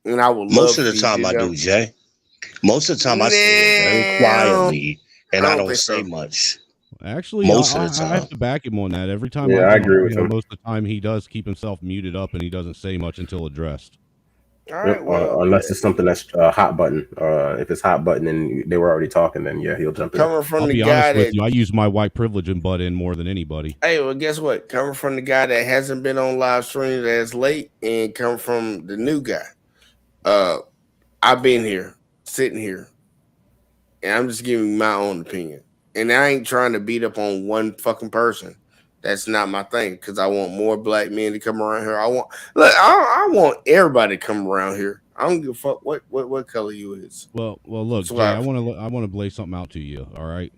and I would Most love of for the you time to I do, them. Jay. Most of the time I sit here very No, quietly and I I don't don't think say so. much. Actually, Most of the I have time. to back him on that. Every time Yeah, I've I been agree on, with him. most of the time he does keep himself muted up and he doesn't say much until addressed. All right. Yep. Well, Unless it's something that's a hot button. If it's hot button and they were already talking, then yeah, he'll jump in. coming from I'll the be guy honest with that you. I use my white privilege and butt in more than anybody. hey, well, guess what? Coming from the guy that hasn't been on live streams as late, and coming from the new guy, uh, I've been here, sitting here, and I'm just giving my own opinion. And I ain't trying to beat up on one fucking person. That's not my thing. Because I want more black men to come around here. I want everybody to come around here. I don't give a fuck what color you is. Well, look, So Jay, I want to lay something out to you. All right.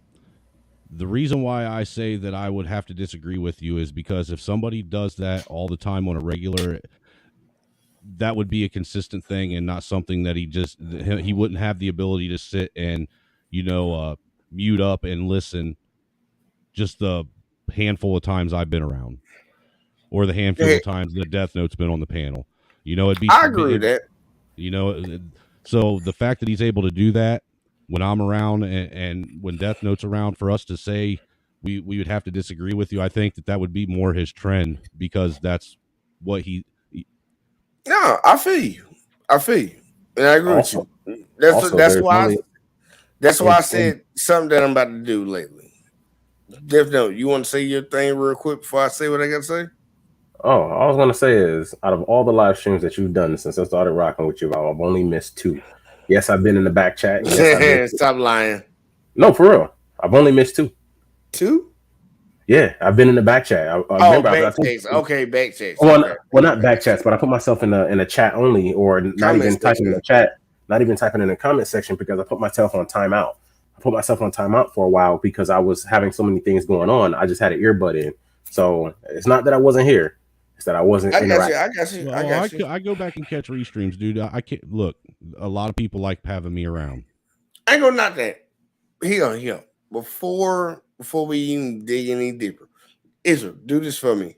The reason why I say that I would have to disagree with you is because if somebody does that all the time on a regular, that would be a consistent thing and not something that he wouldn't have the ability to sit and mute up and listen just the handful of times I've been around or the handful of times the Death Note's been on the panel. It'd be I agree with that. you know so the fact that he's able to do that when I'm around and when Death Note's around for us to say we would have to disagree with you, I think that would be more his trend because that's what he No, I feel you. I feel you, and I agree with Also, you. That's also that's there's why only that's why I in said something that I'm about to do lately. Death Note, you want to say your thing real quick before I say what I got to say? Oh, all I was gonna say is, out of all the live streams that you've done since I started rocking with you, I've only missed two. Yes, I've been in the back chat. Yes, I've been. Stop lying. No, for real. I've only missed two. Two? Yeah, I've been in the back chat. I Oh, remember. I back told checks. you, Okay, back checks. well, Okay. well, not back chats, but I put myself in a chat only, or not Comment even typing in section. the chat, not even typing in the comment section because I put myself on timeout. I put myself on timeout for a while because I was having so many things going on. I just had an earbud in, so it's not that I wasn't here; it's that I wasn't I got you. interacting. I got you. I Well, got you. I go back and catch restreams, dude. I can't look. A lot of people like having me around. I ain't gonna knock that. Here. Before we even dig any deeper, Israel, do this for me.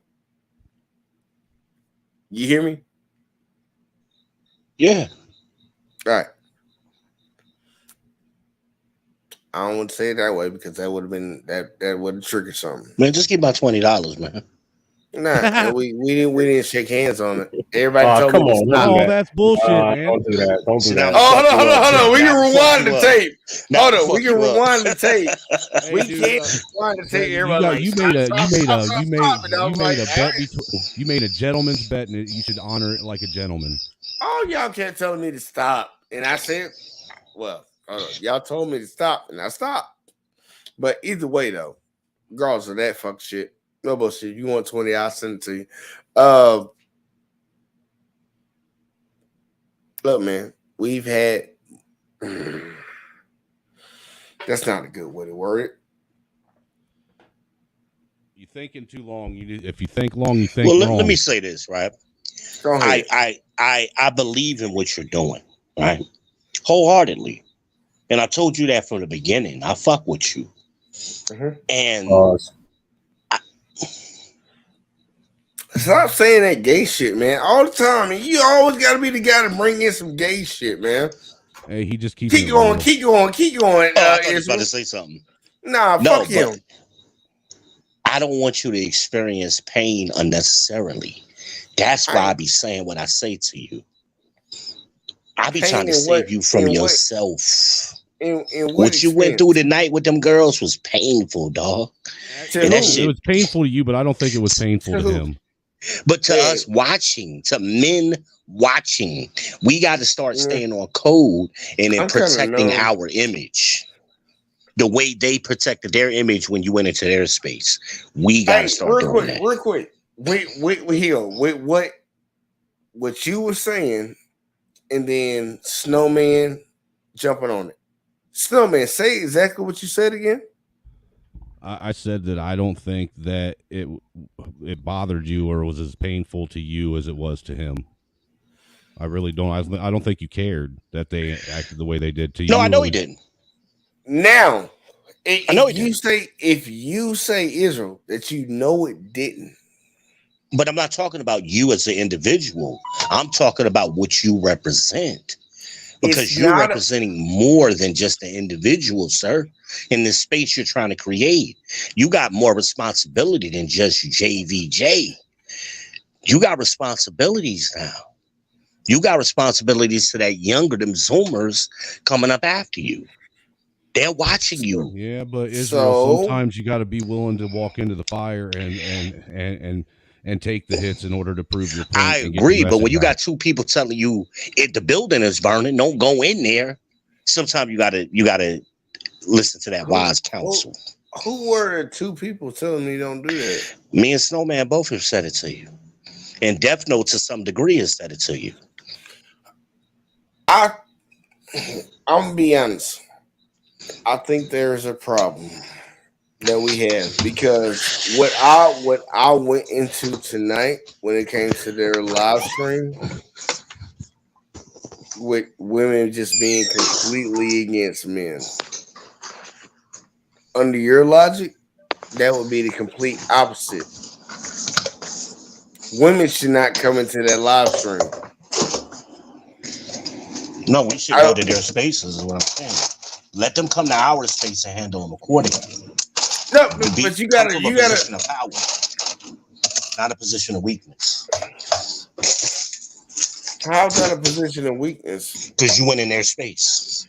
You hear me? Yeah. All right. I don't want to say it that way because that would have been that would have triggered something. Man, just give my $20, man. Nah, and we didn't shake hands on it. Everybody told Come me to on, don't stop. do Oh, that. that's bullshit, man. Don't do that. Don't do See, that. now Oh, fuck you up. hold on. We Now can fuck rewind you the up. tape. Now Hold on, fuck we can you up. rewind the tape. Hey, We dude, can't rewind the tape. Everybody like you stop, made a stop, you made stop, a stop, you stop. made And I you was made like, a bet you made a gentleman's bet, and you should honor it like a gentleman. oh, y'all kept telling me to stop, and I said, well, hold on. Y'all told me to stop, and I stopped. But either way, though, regardless of that fuck shit, no bullshit. You want 20, I'll send it to you. Look, man, we've had. That's not a good way to word it. You thinking too long. If you think long, you think Well, wrong. let me say this, right? Go ahead. I believe in what you're doing, right? Wholeheartedly. And I told you that from the beginning. I fuck with you. And stop saying that gay shit, man. All the time. You always got to be the guy to bring in some gay shit, man. Hey, he just keep going. Keep going. Oh, I thought you was about to say something. Nah, no, fuck him. I don't want you to experience pain unnecessarily. That's why I be saying what I say to you. I be trying to save you from yourself. What you went through tonight with them girls was painful, dog. And that shit, it was painful to you, but I don't think it was painful to him. But to us watching, to men watching, we got to start staying on code and then protecting our image. The way they protected their image when you went into their space. We got to start doing that. Real quick. Wait, what you were saying, and then Snowman jumping on it. Snowman, say exactly what you said again. I said that I don't think that it bothered you or was as painful to you as it was to him. I really don't. I don't think you cared that they acted the way they did to you. No, I know he didn't. Now, if you say Israel, that you know it didn't. But I'm not talking about you as an individual. I'm talking about what you represent. Because you're representing more than just an individual, sir. In the space you're trying to create, you got more responsibility than just JVJ. You got responsibilities now. You got responsibilities to that younger, them Zoomers coming up after you. They're watching you. Yeah, but Israel, sometimes you got to be willing to walk into the fire and take the hits in order to prove your point. I agree, but when you got two people telling you the building is burning, don't go in there. Sometimes you gotta listen to that wise counsel. Who were the two people telling me don't do that? Me and Snowman both have said it to you, and Death Note to some degree has said it to you. I'm gonna be honest. I think there's a problem that we have, because what I went into tonight when it came to their live stream with women just being completely against men. Under your logic, that would be the complete opposite. Women should not come into that live stream. No, we should go to their spaces, is what I'm saying. Let them come to our space and handle them accordingly. No, but you gotta position of power, not a position of weakness. How's that a position of weakness? Because you went in their space.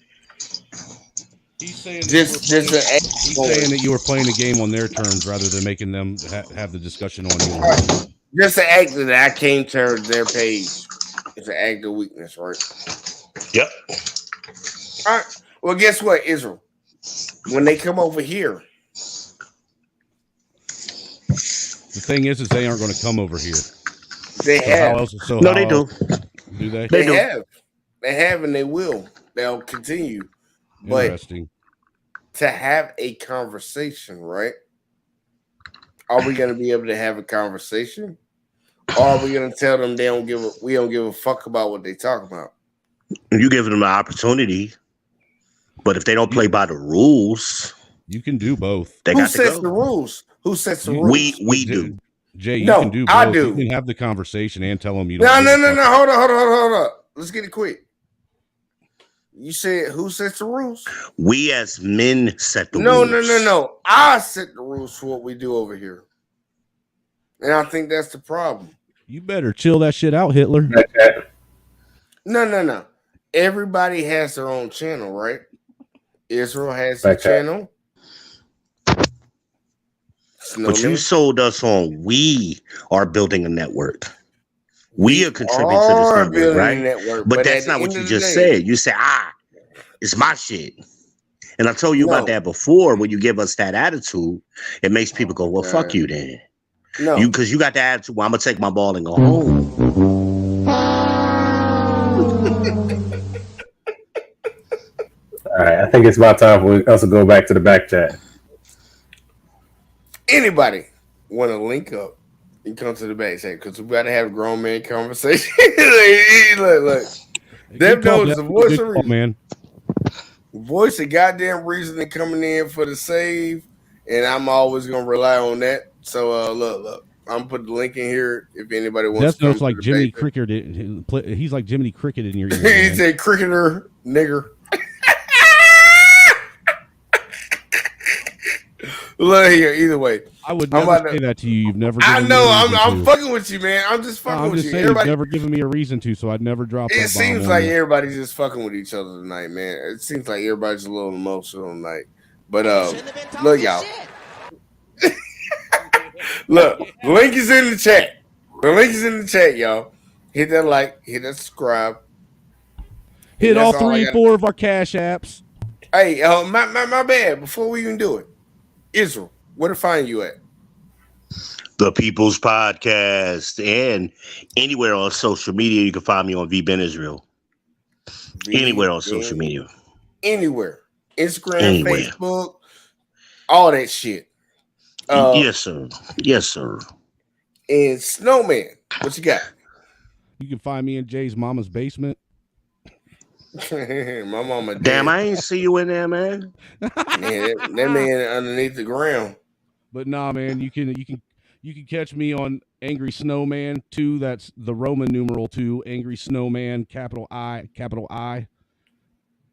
He's saying that you were playing the game on their terms rather than making them have the discussion on yours. Just the act that I came to their page. It's an act of weakness, right? Yep. All right. Well, guess what, Israel? When they come over here, the thing is they aren't going to come over here. They have. They do. Do they? They have. They have, and they will. They'll continue. Interesting. But to have a conversation, right? Are we going to be able to have a conversation? Or are we going to tell them we don't give a fuck about what they talk about? You give them an opportunity, but if they don't play by the rules, you can do both. Who sets the rules? Who sets the rules? We do. Jay, you can do both. I do. You can have the conversation and tell them you don't. No. Hold on. Let's get it quick. You said who sets the rules? We as men set the rules. No. I set the rules for what we do over here. And I think that's the problem. You better chill that shit out, Hitler. No. Everybody has their own channel, right? Israel has their channel. But you sold us on we are building a network. We are contributing to this network, right? Network, but that's not what you just said. You said, it's my shit. And I told you about that before. When you give us that attitude, it makes people go, well, fuck you then. No. Because you got the attitude, well, I'm going to take my ball and go home. All right, I think it's about time for us to go back to the back chat. Anybody want to link up and come to the backstage because we got to have a grown man conversation. look. Dev knows the voice of reason. Man. Voice of goddamn reason coming in for the save, and I'm always gonna rely on that. So look, I'm gonna put the link in here if anybody wants Death to come. Note's like to Jiminy Cricket. He's like Jiminy Cricket in your ear. He's a cricketer nigger. Look here, either way. I would never say that to you. You've never. I know. I'm fucking with you, man. I'm just fucking with you. Saying, everybody, you've never given me a reason to, so I'd never drop. It seems like everybody's just fucking with each other tonight, man. It seems like everybody's a little emotional tonight. But look, y'all. Look, the link is in the chat. The link is in the chat, y'all. Hit that like, hit that subscribe. Hit all 3 and 4 of our cash apps. Hey, my bad. Before we even do it, Israel, where to find you at? The People's Podcast, and anywhere on social media. You can find me on VBen Israel. Anywhere on social media. Anywhere. Instagram, Facebook, all that shit. Yes, sir. Yes, sir. And Snowman, what you got? You can find me in Jay's mama's basement. My mama. Damn, I ain't see you in there, man. that man underneath the ground. But nah, man, you can catch me on Angry Snowman 2. That's the Roman numeral 2. Angry Snowman, capital I.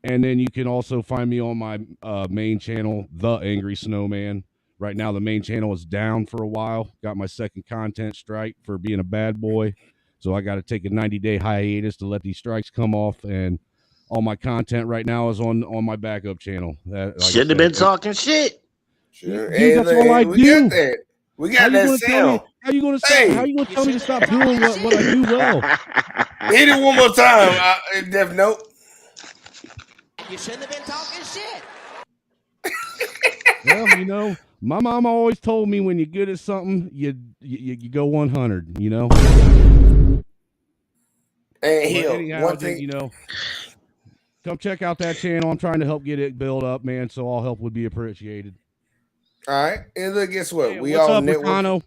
And then you can also find me on my main channel, The Angry Snowman. Right now, the main channel is down for a while. Got my second content strike for being a bad boy. So I got to take a 90-day hiatus to let these strikes come off. And all my content right now is on my backup channel. Shouldn't have been talking shit. Sure. Dude, that's all I do. We got that sound. How you going to tell me to stop doing what I do well? Hit it one more time, Death Note. You shouldn't have been talking shit. Well, my mom always told me when you're good at something, you go 100. And one thing, come check out that channel. I'm trying to help get it built up, man. So all help would be appreciated. All right, and look, guess what? Hey, we what's all up, network. Ricano?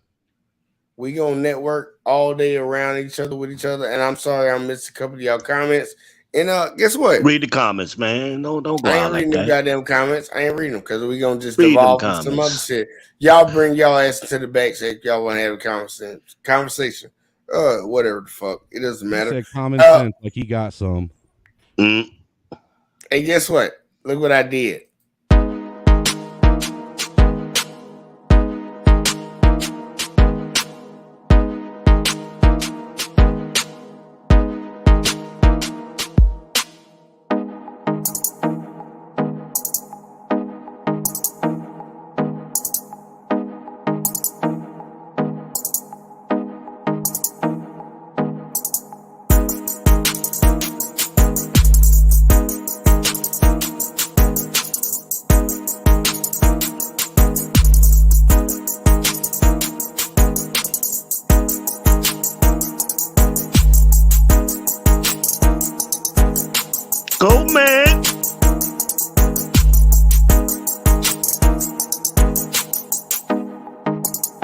We gonna network all day around each other with each other. And I'm sorry I missed a couple of y'all comments. And guess what? Read the comments, man. Don't go I out ain't like reading that. them goddamn comments. I ain't reading them because we gonna just Read devolve them into some other comments. shit. Y'all bring y'all ass to the back if y'all want to have a conversation. Whatever the fuck. It doesn't matter. He said common sense, like he got some. And guess what? Look what I did. Go, man.